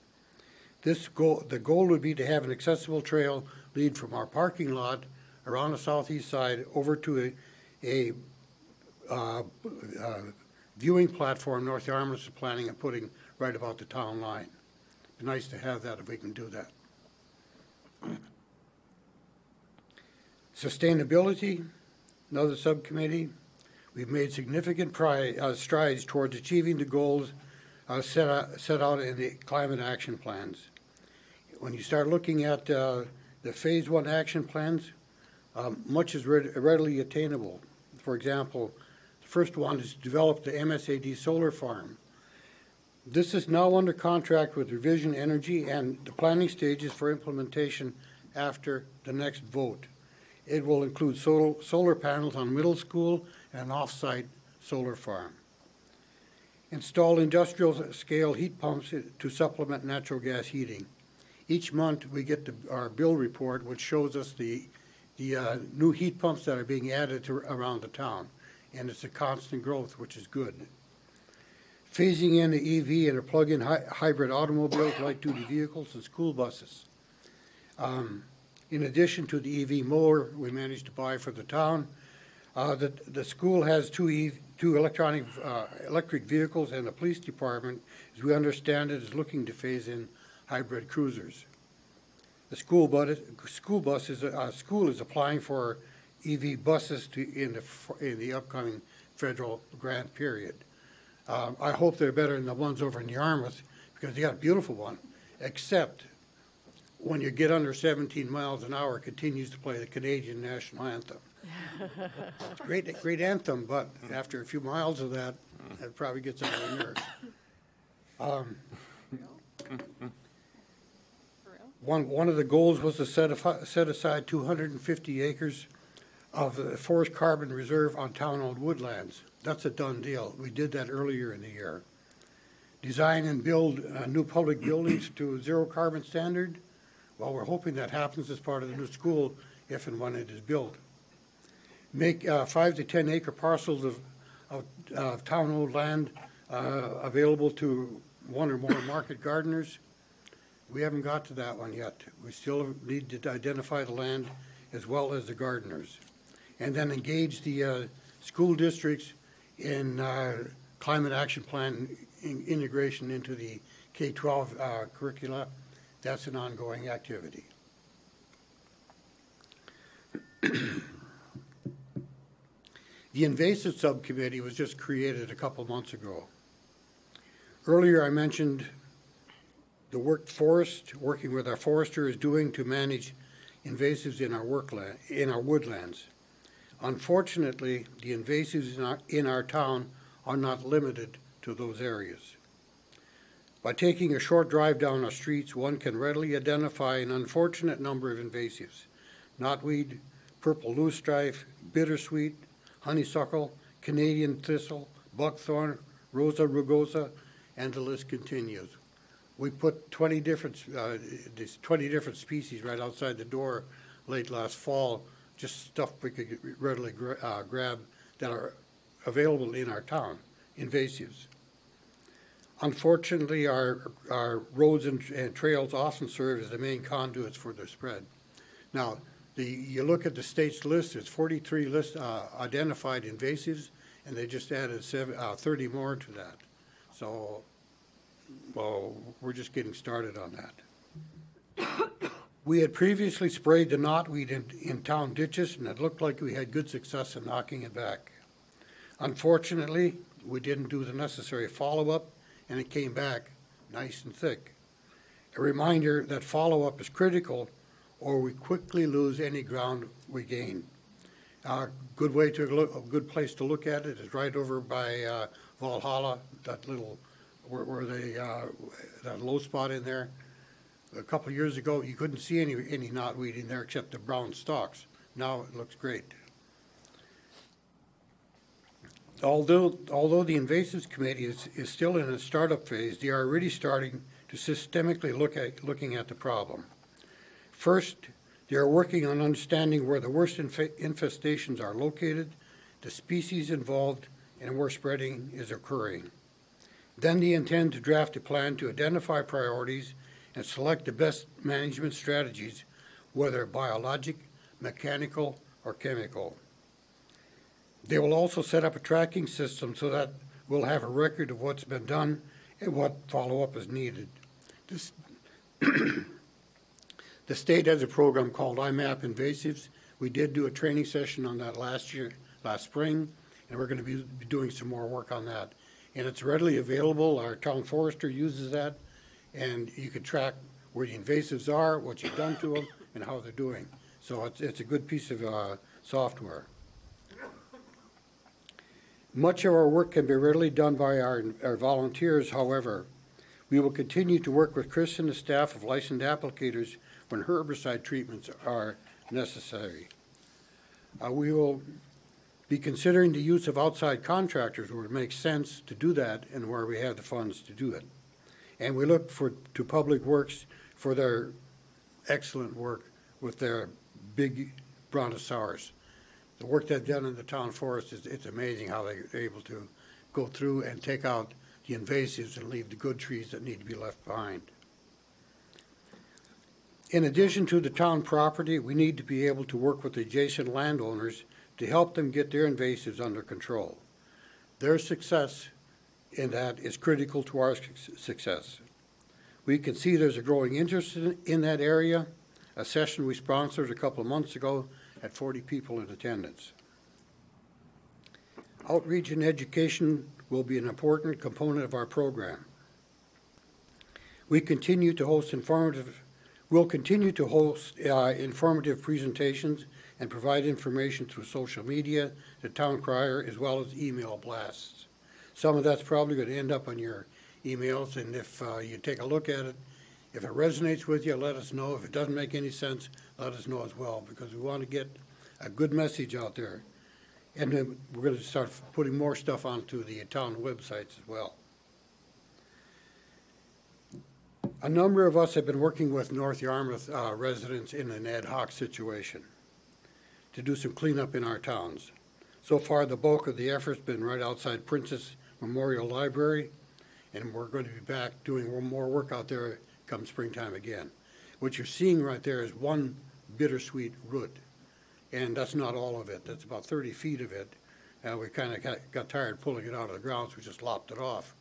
The goal would be to have an accessible trail lead from our parking lot around the southeast side over to a viewing platform North Yarmouth is planning on putting right about the town line. It'd be nice to have that if we can do that. Sustainability, another subcommittee. We've made significant strides towards achieving the goals set out in the climate action plans. When you start looking at the Phase 1 action plans, much is readily attainable. For example, the first one is to develop the MSAD solar farm. This is now under contract with Revision Energy and the planning stages for implementation after the next vote. It will include solar panels on middle school and an off-site solar farm. Install industrial scale heat pumps to supplement natural gas heating. Each month we get our bill report which shows us the new heat pumps that are being added around the town, and it's a constant growth, which is good. Phasing in the EV and the plug-in hybrid automobiles, light-duty vehicles, and school buses. In addition to the EV mower we managed to buy for the town, the school has two electric vehicles, and the police department, as we understand it, is looking to phase in hybrid cruisers. The school is applying for EV buses in the upcoming federal grant period. I hope they're better than the ones over in Yarmouth, because they got a beautiful one, except when you get under 17 miles an hour, it continues to play the Canadian national anthem. It's a great anthem, but after a few miles of that, it probably gets on the nerves. One of the goals was to set aside 250 acres of the forest carbon reserve on town-owned woodlands. That's a done deal. We did that earlier in the year. Design and build new public buildings to zero carbon standard. Well, we're hoping that happens as part of the new school if and when it is built. Make 5 to 10 acre parcels of town-owned land available to one or more market gardeners. We haven't got to that one yet. We still need to identify the land as well as the gardeners. And then engage the school districts in climate action plan integration into the K-12 curricula. That's an ongoing activity. The invasive subcommittee was just created a couple months ago. Earlier, I mentioned the work forest, working with our forester, is doing to manage invasives in our woodlands. Unfortunately, the invasives in our town are not limited to those areas. By taking a short drive down our streets, one can readily identify an unfortunate number of invasives: knotweed, purple loosestrife, bittersweet, honeysuckle, Canadian thistle, buckthorn, Rosa rugosa, and the list continues. We put 20 different species right outside the door late last fall, just stuff we could readily grab that are available in our town, invasives. Unfortunately, our roads and trails often serve as the main conduits for their spread. Now, you look at the state's list, there's 43 identified invasives, and they just added 30 more to that. So, well, we're just getting started on that. We had previously sprayed the knotweed in town ditches, and it looked like we had good success in knocking it back. Unfortunately, we didn't do the necessary follow-up, and it came back nice and thick. A reminder that follow-up is critical, or we quickly lose any ground we gain. A good place to look at it is right over by Valhalla, that little where they that low spot in there. A couple of years ago, you couldn't see any knotweed in there except the brown stalks. Now it looks great. Although the Invasives Committee is still in its startup phase, they are already starting to systemically looking at the problem. First, they are working on understanding where the worst infestations are located, the species involved, and where spreading is occurring. Then they intend to draft a plan to identify priorities and select the best management strategies, whether biologic, mechanical, or chemical. They will also set up a tracking system so that we'll have a record of what's been done and what follow-up is needed. The state has a program called IMAP Invasives. We did do a training session on that last spring, and we're going to be doing some more work on that. And it's readily available. Our town forester uses that, and you can track where the invasives are, what you've done to them, and how they're doing. So it's a good piece of software. Much of our work can be readily done by our volunteers. However, we will continue to work with Chris and the staff of licensed applicators when herbicide treatments are necessary. We will be considering the use of outside contractors where it makes sense to do that and where we have the funds to do it. And we look to Public Works for their excellent work with their big brontosaurus. The work they've done in the town forest, it's amazing how they're able to go through and take out the invasives and leave the good trees that need to be left behind. In addition to the town property, we need to be able to work with adjacent landowners to help them get their invasives under control. Their success in that is critical to our success. We can see there's a growing interest in that area. A session we sponsored a couple of months ago had 40 people in attendance. Outreach and education will be an important component of our program. We'll continue to host informative presentations and provide information through social media, the town crier, as well as email blasts. Some of that's probably going to end up on your emails, and if you take a look at it, if it resonates with you, let us know. If it doesn't make any sense, let us know as well, because we want to get a good message out there. And then we're going to start putting more stuff onto the town websites as well. A number of us have been working with North Yarmouth residents in an ad hoc situation to do some cleanup in our towns. So far, the bulk of the effort's been right outside Princess Memorial Library, and we're going to be back doing more work out there come springtime again. What you're seeing right there is one bittersweet root, and that's not all of it. That's about 30 feet of it, and we kind of got tired pulling it out of the ground, so we just lopped it off.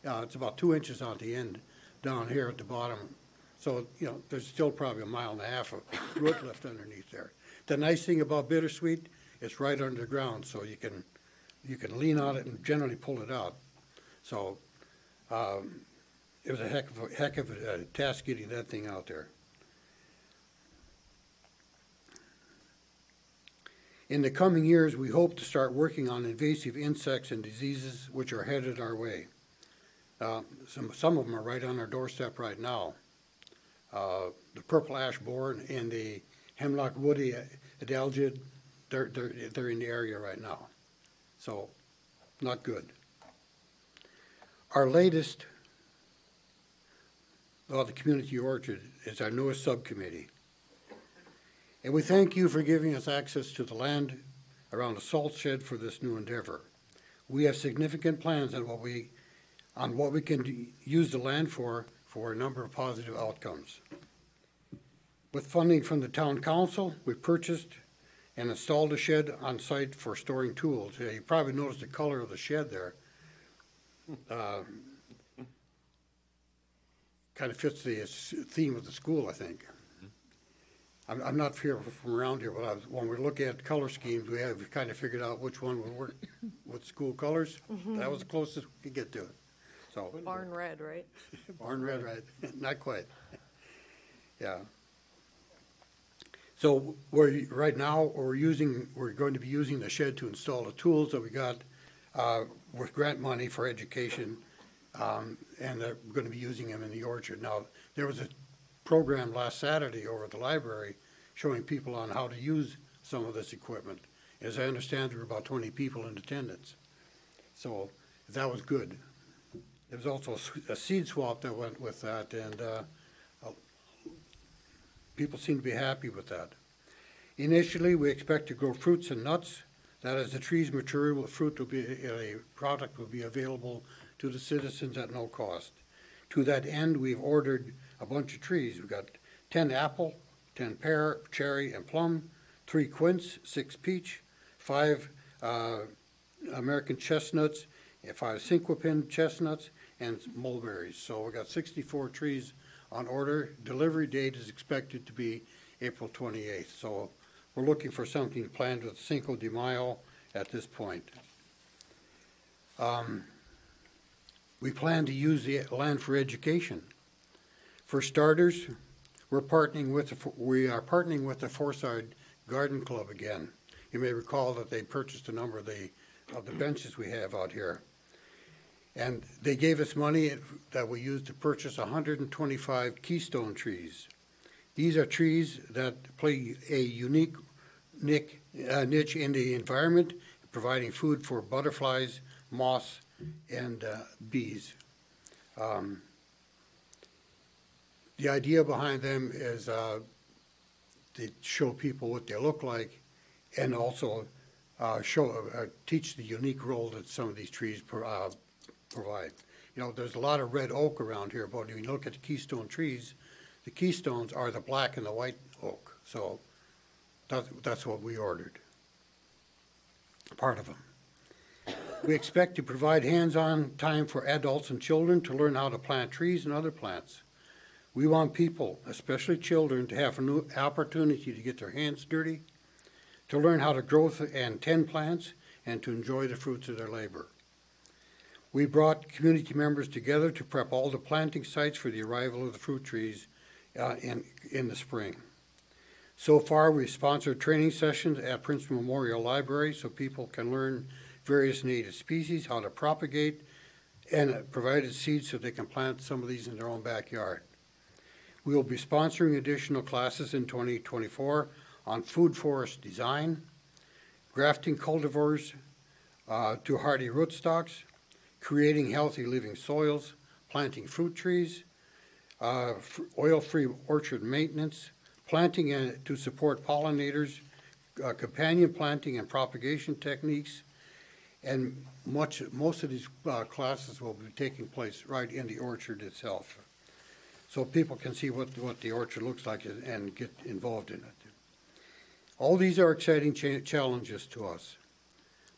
It's about 2 inches on the end down here at the bottom. So, you know, there's still probably 1.5 miles of root left underneath there. The nice thing about Bittersweet, it's right under the ground, so you can lean on it and generally pull it out. So it was a heck of a task getting that thing out there. In the coming years, we hope to start working on invasive insects and diseases which are headed our way. Some of them are right on our doorstep right now. The purple ash borer and the hemlock woody adelgid, they're in the area right now. So, not good. Our latest, the community orchard, is our newest subcommittee. And we thank you for giving us access to the land around the salt shed for this new endeavor. We have significant plans on what we can use the land for a number of positive outcomes. With funding from the town council, we purchased and installed a shed on site for storing tools. Yeah, you probably noticed the color of the shed there. Kind of fits the theme of the school, I think. I'm not here from around here, but when we're looking at color schemes, we have kind of figured out which one would work with school colors. That was the closest we could get to it. So Barn red, right? barn red, right? Not quite. Yeah. So right now we're going to be using the shed to install the tools that we got with grant money for education, and they're going to be using them in the orchard. Now there was a program last Saturday over at the library showing people on how to use some of this equipment. As I understand, there were about 20 people in attendance. So that was good. There was also a seed swap that went with that, and people seem to be happy with that. Initially, we expect to grow fruits and nuts. That as the trees mature, a product will be available to the citizens at no cost. To that end, we've ordered a bunch of trees. We've got 10 apple, 10 pear, cherry, and plum, 3 quince, 6 peach, 5 American chestnuts, 5 cinquapin chestnuts, and mulberries. So we've got 64 trees on order. Delivery date is expected to be April 28th. So we're looking for something planned with Cinco de Mayo at this point. We plan to use the land for education. For starters, we are partnering with the Forside Garden Club again. You may recall that they purchased a number of the benches we have out here. And they gave us money that we used to purchase 125 keystone trees. These are trees that play a unique niche in the environment, providing food for butterflies, moths, and bees. The idea behind them is to show people what they look like, and also teach the unique role that some of these trees provide. You know, there's a lot of red oak around here, but when you look at the keystone trees, the keystones are the black and the white oak. So that's what we ordered, part of them. We expect to provide hands-on time for adults and children to learn how to plant trees and other plants. We want people, especially children, to have an opportunity to get their hands dirty, to learn how to grow and tend plants, and to enjoy the fruits of their labor. We brought community members together to prep all the planting sites for the arrival of the fruit trees in the spring. So far, we've sponsored training sessions at Prince Memorial Library so people can learn various native species, how to propagate, and provided seeds so they can plant some of these in their own backyard. We will be sponsoring additional classes in 2024 on food forest design, grafting cultivars to hardy rootstocks, creating healthy living soils, planting fruit trees, oil-free orchard maintenance, planting to support pollinators, companion planting and propagation techniques, and most of these classes will be taking place right in the orchard itself, so people can see what the orchard looks like and get involved in it. All these are exciting challenges to us.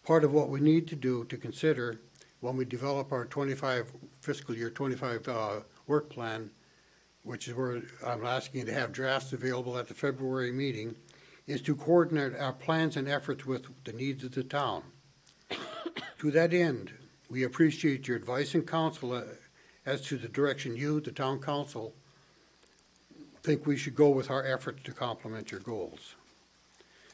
Part of what we need to do to consider when we develop our fiscal year 25 work plan, which is where I'm asking to have drafts available at the February meeting, is to coordinate our plans and efforts with the needs of the town. To that end, we appreciate your advice and counsel as to the direction you, the town council, think we should go with our efforts to complement your goals.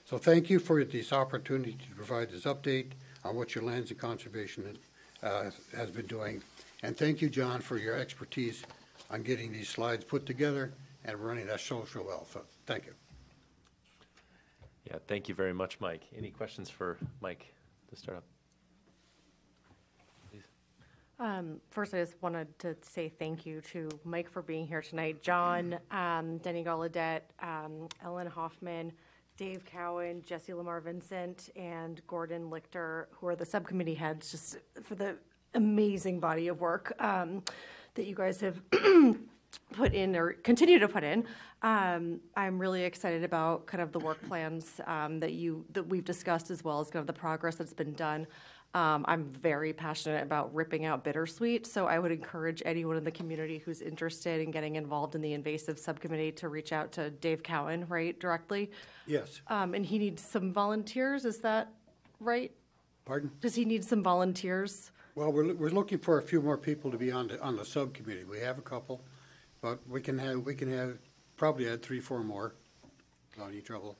So thank you for this opportunity to provide this update on what your lands and conservation has been doing. And thank you, John, for your expertise on getting these slides put together and running that show so well. So thank you. Yeah, thank you very much, Mike. Any questions for Mike to start up? First, I just wanted to say thank you to Mike for being here tonight. John, Denny Gallaudet, Ellen Hoffman, Dave Cowan, Jesse Lamar Vincent, and Gordon Lichter, who are the subcommittee heads, just for the amazing body of work that you guys have put in or continue to put in. I'm really excited about kind of the work plans that we've discussed, as well as kind of the progress that's been done. I'm very passionate about ripping out Bittersweet, so I would encourage anyone in the community who's interested in getting involved in the invasive subcommittee to reach out to Dave Cowan, right, directly. Yes. And he needs some volunteers, is that right? Pardon? Does he need some volunteers? Well, we're looking for a few more people to be on the subcommittee. We have a couple, but we can have probably add 3, 4 more without any trouble.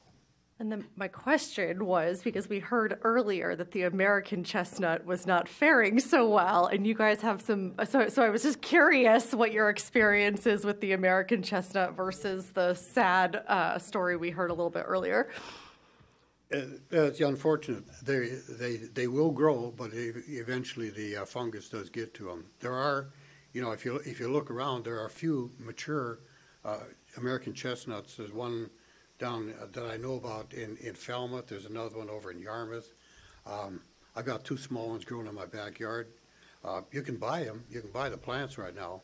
And then my question was, because we heard earlier that the American chestnut was not faring so well, and you guys have some, so I was just curious what your experience is with the American chestnut versus the sad story we heard a little bit earlier. It's unfortunate. They will grow, but eventually the fungus does get to them. There are, if you look around, there are a few mature American chestnuts. There's one down that I know about in Falmouth. There's another one over in Yarmouth. I got 2 small ones growing in my backyard. You can buy them. You can buy the plants right now.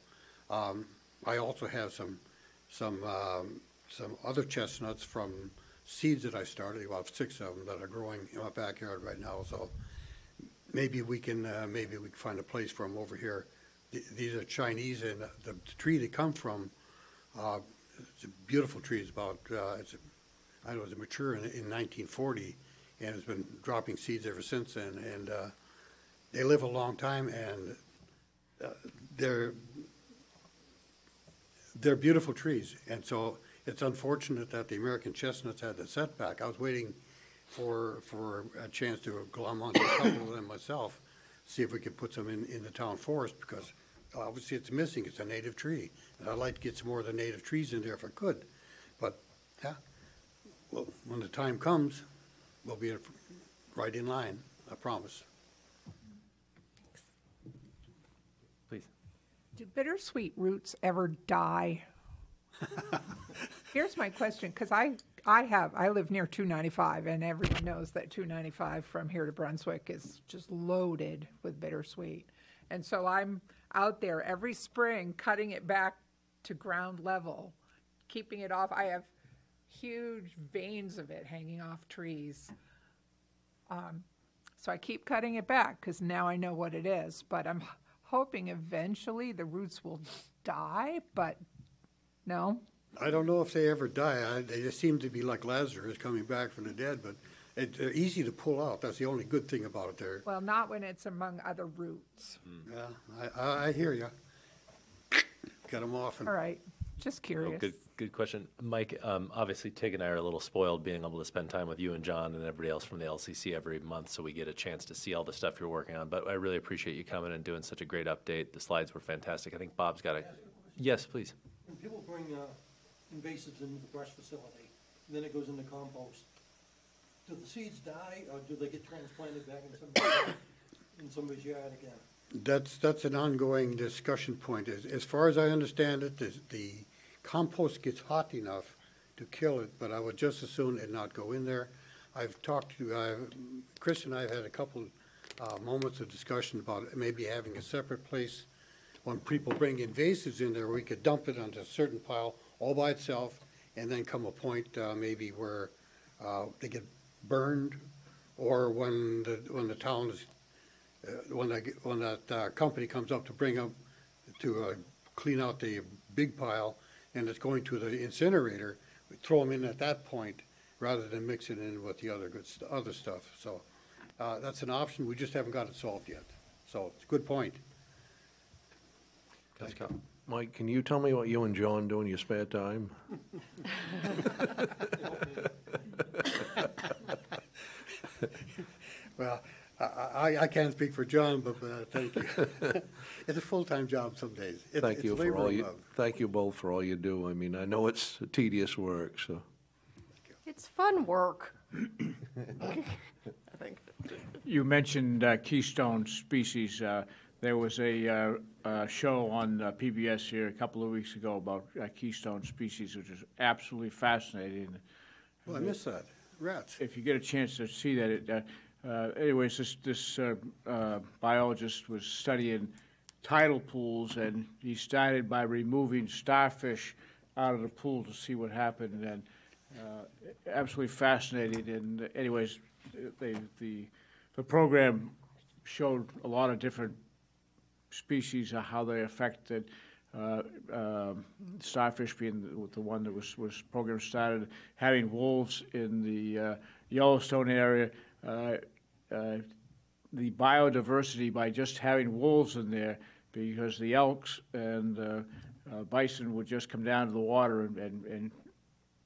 I also have some other chestnuts from seeds that I started, about 6 of them that are growing in my backyard right now. So maybe we can find a place for them over here. These are Chinese, and the tree they come from, it's a beautiful tree. It's about I know it was mature in 1940, and it's been dropping seeds ever since then. And they live a long time, and they're beautiful trees. And so it's unfortunate that the American chestnuts had the setback. I was waiting for a chance to glom onto a couple of them myself, see if we could put some in the town forest, because obviously it's missing. It's a native tree, and I'd like to get some more of the native trees in there if I could. But yeah, well, when the time comes, we'll be right in line, I promise. Please. Do bittersweet roots ever die? Here's my question, because I live near 295, and everyone knows that 295 from here to Brunswick is just loaded with bittersweet. And so I'm out there every spring cutting it back to ground level, keeping it off. I have huge veins of it hanging off trees. So I keep cutting it back because now I know what it is. But I'm hoping eventually the roots will die, but no. I don't know if they ever die. They just seem to be like Lazarus coming back from the dead, but they're easy to pull out. That's the only good thing about it there. Well, not when it's among other roots. Yeah, I hear you. Get them off. All right, just curious. Good question. Mike, obviously Tig and I are a little spoiled being able to spend time with you and John and everybody else from the LCC every month, so we get a chance to see all the stuff you're working on. But I really appreciate you coming and doing such a great update. The slides were fantastic. I think Bob's got a... Yes, please. When people bring invasives into the brush facility, and then it goes into compost, do the seeds die, or do they get transplanted back in somebody's yard again? That's an ongoing discussion point. As far as I understand it, the compost gets hot enough to kill it, but I would just as soon it not go in there. I've talked to, Chris and I have had a couple moments of discussion about maybe having a separate place when people bring invasives in there, we could dump it onto a certain pile all by itself, and then come a point maybe where they get burned, or when the town is when that company comes up to bring up to clean out the big pile, and it's going to the incinerator, we throw them in at that point rather than mix it in with the other other stuff. So that's an option. We just haven't got it solved yet. So it's a good point. Thank you. Mike, can you tell me what you and John do in your spare time? Well, I can't speak for John, but thank you. It's a full-time job some days. Thank you it's for labor all of you, love. thank you both for all you do. I mean, I know it's tedious work, so. It's fun work. I think. You mentioned keystone species. There was a show on PBS here a couple of weeks ago about keystone species, which is absolutely fascinating. Well, I missed that. Rats. If you get a chance to see that, anyways, this biologist was studying tidal pools, and he started by removing starfish out of the pool to see what happened, and absolutely fascinating. And anyways, the program showed a lot of different species, how they affected starfish being the one that was program started, having wolves in the Yellowstone area, the biodiversity by just having wolves in there, because the elks and bison would just come down to the water and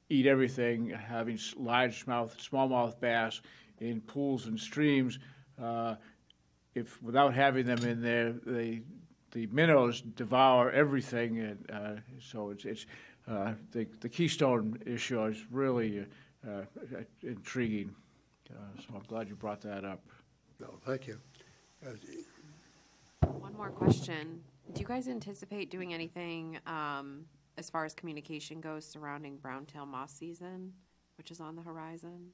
eat everything, having largemouth, smallmouth bass in pools and streams. If without having them in there, the minnows devour everything, and so it's the keystone issue is really intriguing. So I'm glad you brought that up. No, thank you. One more question. Do you guys anticipate doing anything as far as communication goes surrounding brown-tail moth season, which is on the horizon?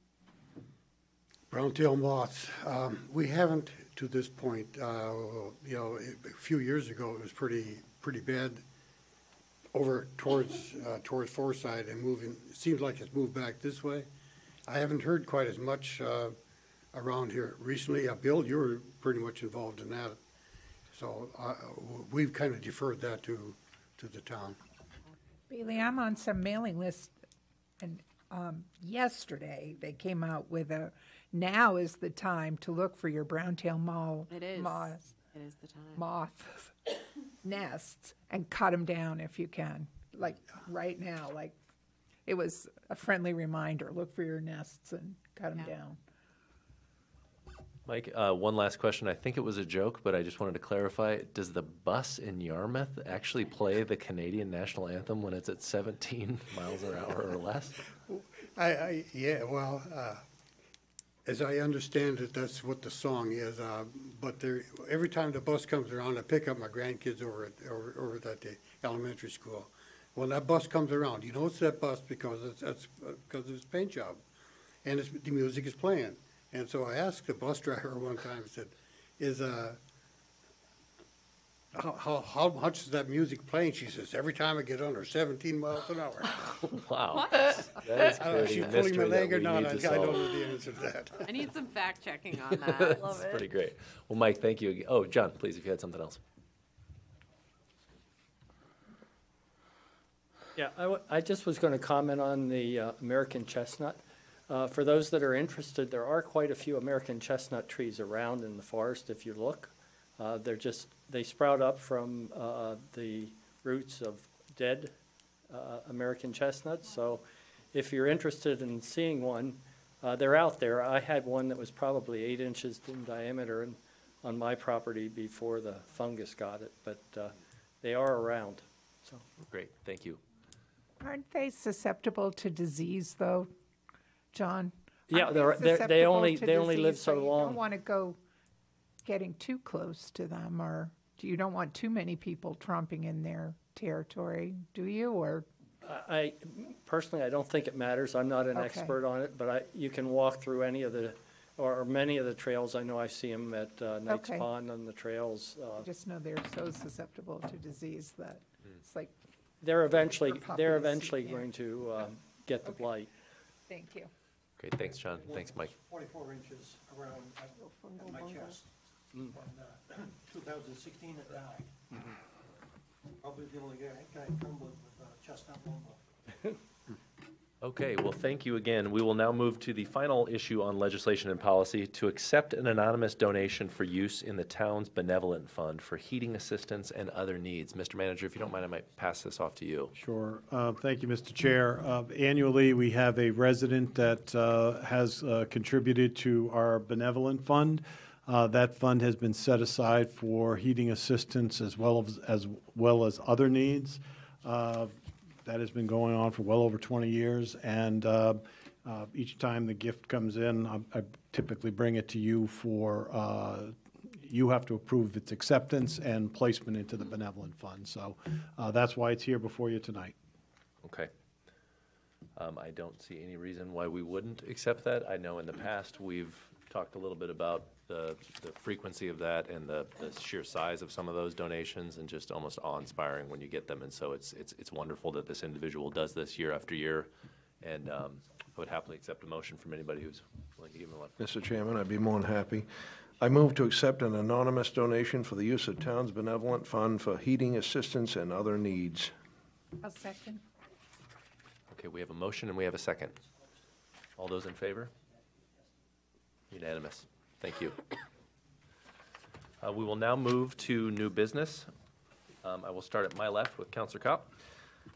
Brown-tail moths, we haven't to this point. You know, a few years ago it was pretty bad over towards Forsyth and moving. It seems like it's moved back this way. I haven't heard quite as much around here recently. Bill, you were pretty much involved in that, so we've kind of deferred that to the town. Bailey, I'm on some mailing lists, and yesterday they came out with now is the time to look for your brown-tail moth. It is. Moths. It is the time. Moth nests and cut them down if you can. Like right now, like it was a friendly reminder. Look for your nests and cut them down. Mike, one last question. I think it was a joke, but I just wanted to clarify. Does the bus in Yarmouth actually play the Canadian national anthem when it's at 17 miles an hour or less? Yeah, well, as I understand it, that's what the song is. But every time the bus comes around, I pick up my grandkids over at the elementary school. When that bus comes around, you know it's that bus because it's a paint job, and the music is playing. And so I asked the bus driver one time, I said, how much is that music playing? She says, every time I get under 17 miles an hour. Wow. That is She's creating a pulling mystery my leg that or we not. need I to don't solve. know the answer to that. I need some fact checking on that. That's pretty great. Well, Mike, thank you. again. Oh, John, please, if you had something else. Yeah, I just was going to comment on the American chestnut. For those that are interested, there are quite a few American chestnut trees around in the forest if you look. They sprout up from the roots of dead American chestnuts. So if you're interested in seeing one, they're out there. I had one that was probably 8 inches in diameter on my property before the fungus got it, but they are around. So Great, thank you. Aren't they susceptible to disease, though, John? Yeah, Aren't they susceptible only to live disease, so You long. don't want to go getting too close to them, or you don't want too many people tromping in their territory, do you? Or I personally, I don't think it matters. I'm not an Okay. expert on it, but you can walk through any of the, or many of the trails. I know I see them at Knight's Okay. Pond on the trails. I just know they're so susceptible to disease that it's like, They're eventually puppies, yeah. going to get the blight. thank you. Great, thanks, John. Thanks, Mike. 44 inches around at my chest. In 2016, it died. Probably the only guy encumbered with chestnut lumber. Okay, well, thank you again. We will now move to the final issue on legislation and policy, to accept an anonymous donation for use in the town's benevolent fund for heating assistance and other needs. Mr. Manager, if you don't mind, I might pass this off to you. Sure. Thank you, Mr. Chair. Annually, we have a resident that has contributed to our benevolent fund. That fund has been set aside for heating assistance as well as other needs. That has been going on for well over 20 years, and each time the gift comes in, I typically bring it to you for, you have to approve its acceptance and placement into the benevolent fund. So that's why it's here before you tonight. Okay. I don't see any reason why we wouldn't accept that. I know in the past, we've talked a little bit about the frequency of that and the sheer size of some of those donations, and just almost awe-inspiring when you get them. And so it's wonderful that this individual does this year after year. And I would happily accept a motion from anybody who's willing to give me one. Mr. Chairman, I'd be more than happy. I move to accept an anonymous donation for the use of town's benevolent fund for heating assistance and other needs. I'll second. Okay, we have a motion and we have a second. All those in favor? Unanimous. Thank you. We will now move to new business. I will start at my left with Councilor Kopp.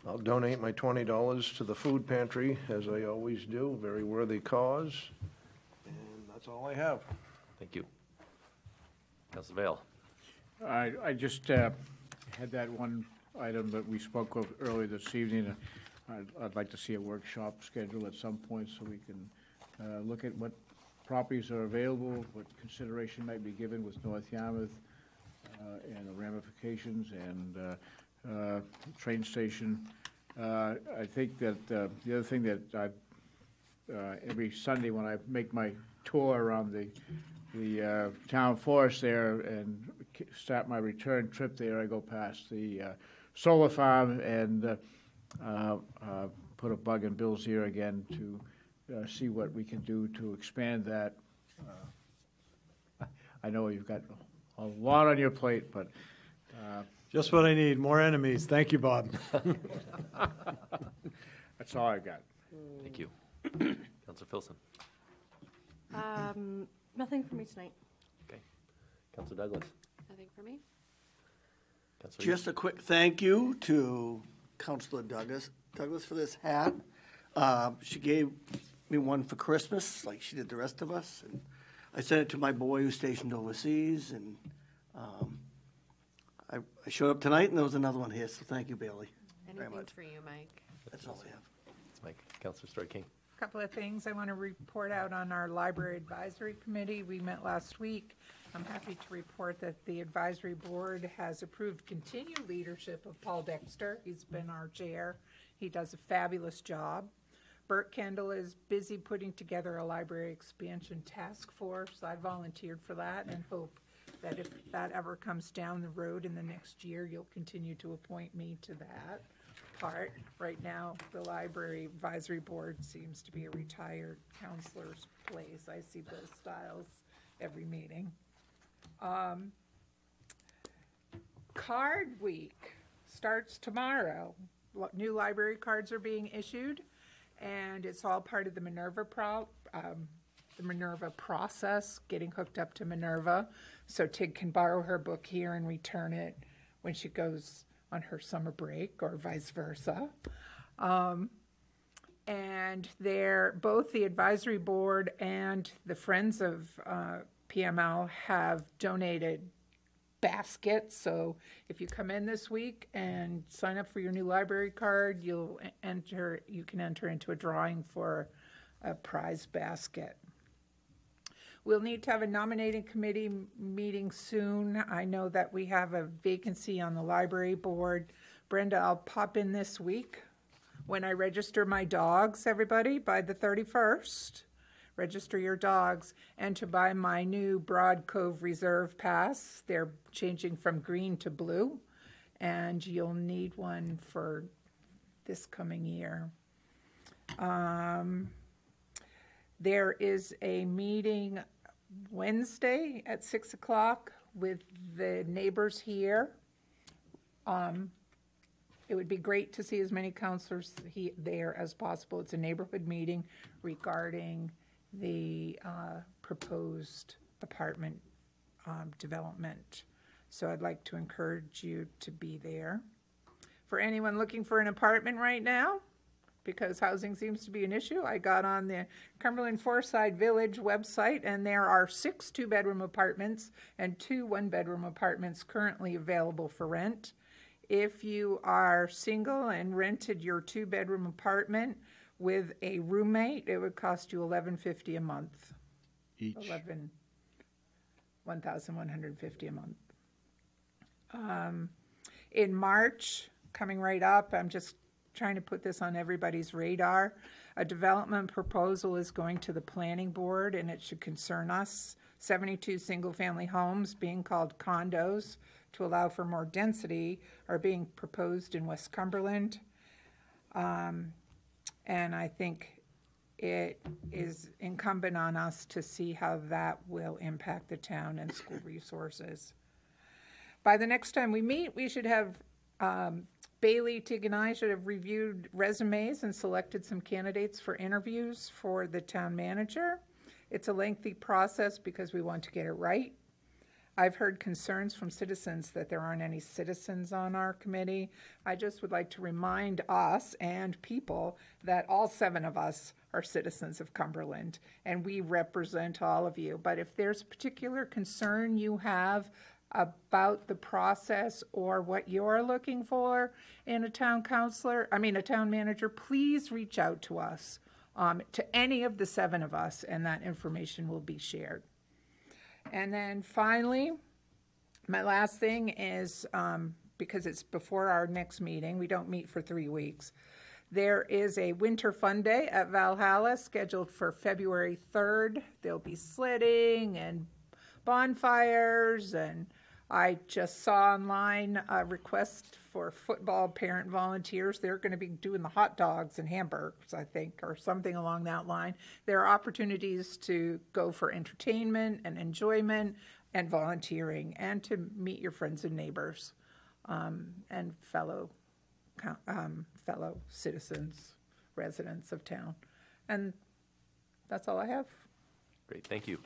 I'll donate my $20 to the food pantry, as I always do. Very worthy cause. And that's all I have. Thank you. Councilor Vale. I just had that one item that we spoke of earlier this evening. I'd like to see a workshop scheduled at some point so we can look at what properties are available, what consideration might be given with North Yarmouth and the ramifications, and train station. I think that the other thing that every Sunday when I make my tour around the town forest there and start my return trip there, I go past the solar farm and put a bug in Bill's ear again to see what we can do to expand that. I know you've got a lot on your plate, but Just what I need, more enemies. Thank you, Bob. that's all I got. Thank you. Councilor Filson. Nothing for me tonight. Okay. Councilor Douglas. Nothing for me. Councilor Just a quick thank you to Councilor Douglas for this hat. She gave me one for Christmas, like she did the rest of us, and I sent it to my boy who's stationed overseas, and I showed up tonight, and there was another one here, so thank you, Bailey, very Anything much. for you, Mike? That's all I have. It's Mike. Councilor Story King. Couple of things I want to report out on our Library Advisory Committee. We met last week. I'm happy to report that the advisory board has approved continued leadership of Paul Dexter. He's been our chair. He does a fabulous job. Bert Kendall is busy putting together a library expansion task force. I volunteered for that and hope that if that ever comes down the road in the next year, you'll continue to appoint me to that part. Right now, the Library Advisory Board seems to be a retired counselor's place. I see Bill Stiles every meeting. Card Week starts tomorrow. New library cards are being issued, and it's all part of the Minerva process, getting hooked up to Minerva, so Tig can borrow her book here and return it when she goes on her summer break, or vice versa. And both the advisory board and the Friends of PML have donated baskets. So if you come in this week and sign up for your new library card, you can enter into a drawing for a prize basket. We'll need to have a nominating committee meeting soon. I know that we have a vacancy on the library board. Brenda, I'll pop in this week when I register my dogs, everybody, by the 31st. Register your dogs, and to buy my new Broad Cove Reserve Pass. They're changing from green to blue, and you'll need one for this coming year. There is a meeting Wednesday at 6 o'clock with the neighbors here It would be great to see as many counselors there as possible. It's a neighborhood meeting regarding the proposed apartment development. So I'd like to encourage you to be there. For anyone looking for an apartment right now, because housing seems to be an issue, I got on the Cumberland Foreside Village website, and there are 6 two-bedroom apartments and 2 one-bedroom apartments currently available for rent. If you are single and rented your 2-bedroom apartment with a roommate, it would cost you $1,150 a month. Each. $1,150 a month. In March, coming right up, I'm just trying to put this on everybody's radar. A development proposal is going to the planning board, and it should concern us. 72 single-family homes being called condos to allow for more density are being proposed in West Cumberland. And I think it is incumbent on us to see how that will impact the town and school resources. By the next time we meet, we should have Bailey, Tig, and I should have reviewed resumes and selected some candidates for interviews for the town manager. It's a lengthy process because we want to get it right. I've heard concerns from citizens that there aren't any citizens on our committee. I just would like to remind us and people that all 7 of us are citizens of Cumberland, and we represent all of you. But if there's a particular concern you have about the process or what you're looking for in a town manager, please reach out to us, to any of the 7 of us, and that information will be shared. And then finally, my last thing is, because it's before our next meeting, we don't meet for 3 weeks. There is a Winter Fun Day at Valhalla scheduled for February 3rd. There'll be sledding and bonfires, and I just saw online a request for football parent volunteers. They're going to be doing the hot dogs and hamburgers, I think, or something along that line. There are opportunities to go for entertainment and enjoyment and volunteering, and to meet your friends and neighbors and fellow citizens, residents of town. And that's all I have. Great, thank you.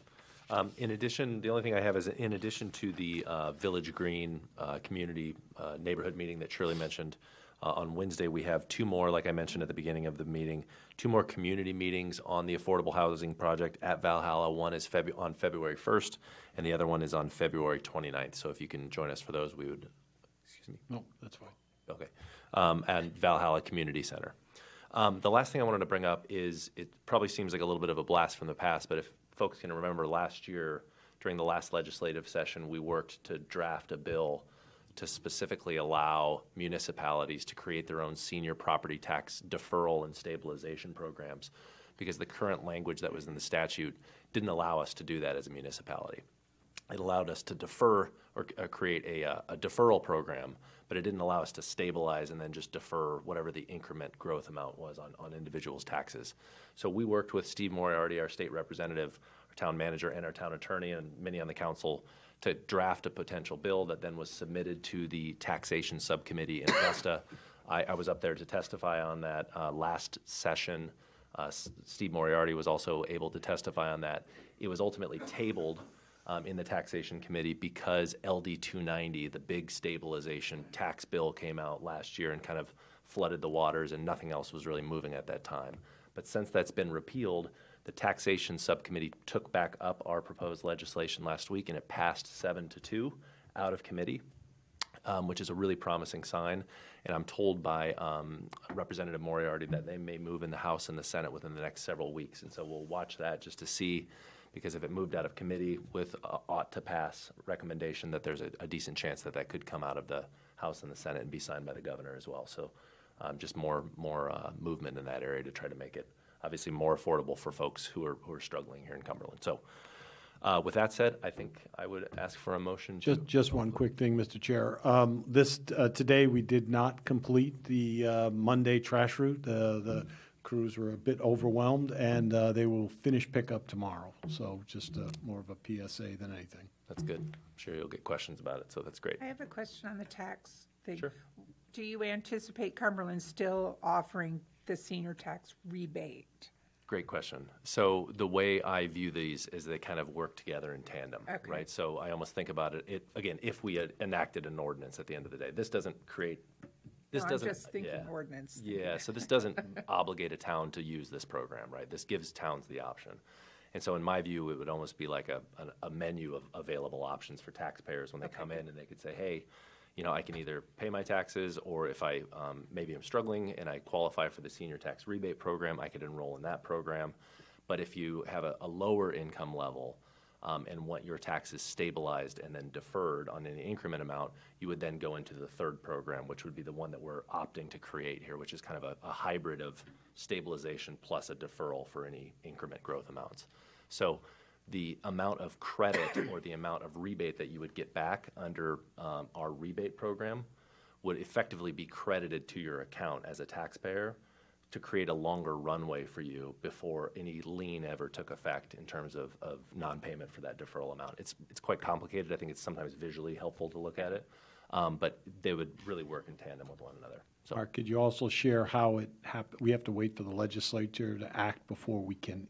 In addition, the only thing I have is, in addition to the Village Green community neighborhood meeting that Shirley mentioned, on Wednesday we have 2 more, like I mentioned at the beginning of the meeting, 2 more community meetings on the affordable housing project at Valhalla. One is on February 1st, and the other one is on February 29th. So if you can join us for those, we would, excuse me. No, that's fine. Okay. At Valhalla Community Center. The last thing I wanted to bring up is, it probably seems like a little bit of a blast from the past, but if folks can remember, last year during the last legislative session, we worked to draft a bill to specifically allow municipalities to create their own senior property tax deferral and stabilization programs, because the current language that was in the statute didn't allow us to do that as a municipality. It allowed us to defer or create a deferral program, but it didn't allow us to stabilize and then just defer whatever the increment growth amount was on individuals' taxes. So we worked with Steve Moriarty, our state representative, our town manager, and our town attorney, and many on the council, to draft a potential bill that then was submitted to the taxation subcommittee in Augusta. I was up there to testify on that last session. Steve Moriarty was also able to testify on that. It was ultimately tabled in the taxation committee because LD 290, the big stabilization tax bill, came out last year and kind of flooded the waters, and nothing else was really moving at that time. But since that's been repealed, the taxation subcommittee took back up our proposed legislation last week, and it passed 7-2 out of committee, which is a really promising sign. And I'm told by Representative Moriarty that they may move in the House and the Senate within the next several weeks. And so we'll watch that just to see, because if it moved out of committee with ought to pass recommendation, that there's a decent chance that that could come out of the House and the Senate and be signed by the governor as well. So just more movement in that area to try to make it obviously more affordable for folks who are struggling here in Cumberland. So with that said, I think I would ask for a motion. Just one quick thing, Mr. Chair. Today we did not complete the Monday trash route. The crews were a bit overwhelmed, and they will finish pickup tomorrow. So just more of a PSA than anything. That's good. I'm sure you'll get questions about it, so that's great. I have a question on the tax thing. Sure. Do you anticipate Cumberland still offering the senior tax rebate? Great question. So the way I view these is they kind of work together in tandem, Okay. right? So I almost think about it, again, if we had enacted an ordinance at the end of the day, this doesn't create, this No, doesn't. I'm just thinking yeah. ordinance. Yeah, so this doesn't obligate a town to use this program, right? This gives towns the option. And so in my view, it would almost be like a menu of available options for taxpayers when they come in, and they could say, hey, you know, I can either pay my taxes, or if I, maybe I'm struggling and I qualify for the senior tax rebate program, I could enroll in that program. But if you have a lower income level, and want your taxes stabilized and then deferred on an increment amount, you would then go into the third program, which would be the one that we're opting to create here, which is kind of a hybrid of stabilization plus a deferral for any increment growth amounts. So the amount of credit or the amount of rebate that you would get back under our rebate program would effectively be credited to your account as a taxpayer to create a longer runway for you before any lien ever took effect in terms of non-payment for that deferral amount. It's quite complicated. I think it's sometimes visually helpful to look at it, but they would really work in tandem with one another. So, Mark, could you also share how it we have to wait for the legislature to act before we can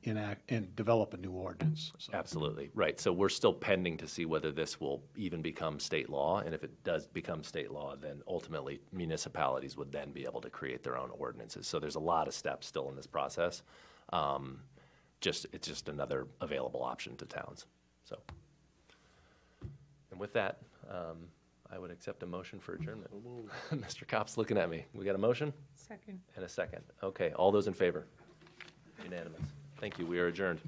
enact and develop a new ordinance? So. absolutely, right. So we're still pending to see whether this will even become state law, and if it does become state law, then ultimately municipalities would then be able to create their own ordinances. So there's a lot of steps still in this process. It's just another available option to towns. So, and with that, I would accept a motion for adjournment. Mr. Kopp's looking at me. We got a motion Second. and a second. Okay, all those in favor? Unanimous. Thank you. We are adjourned.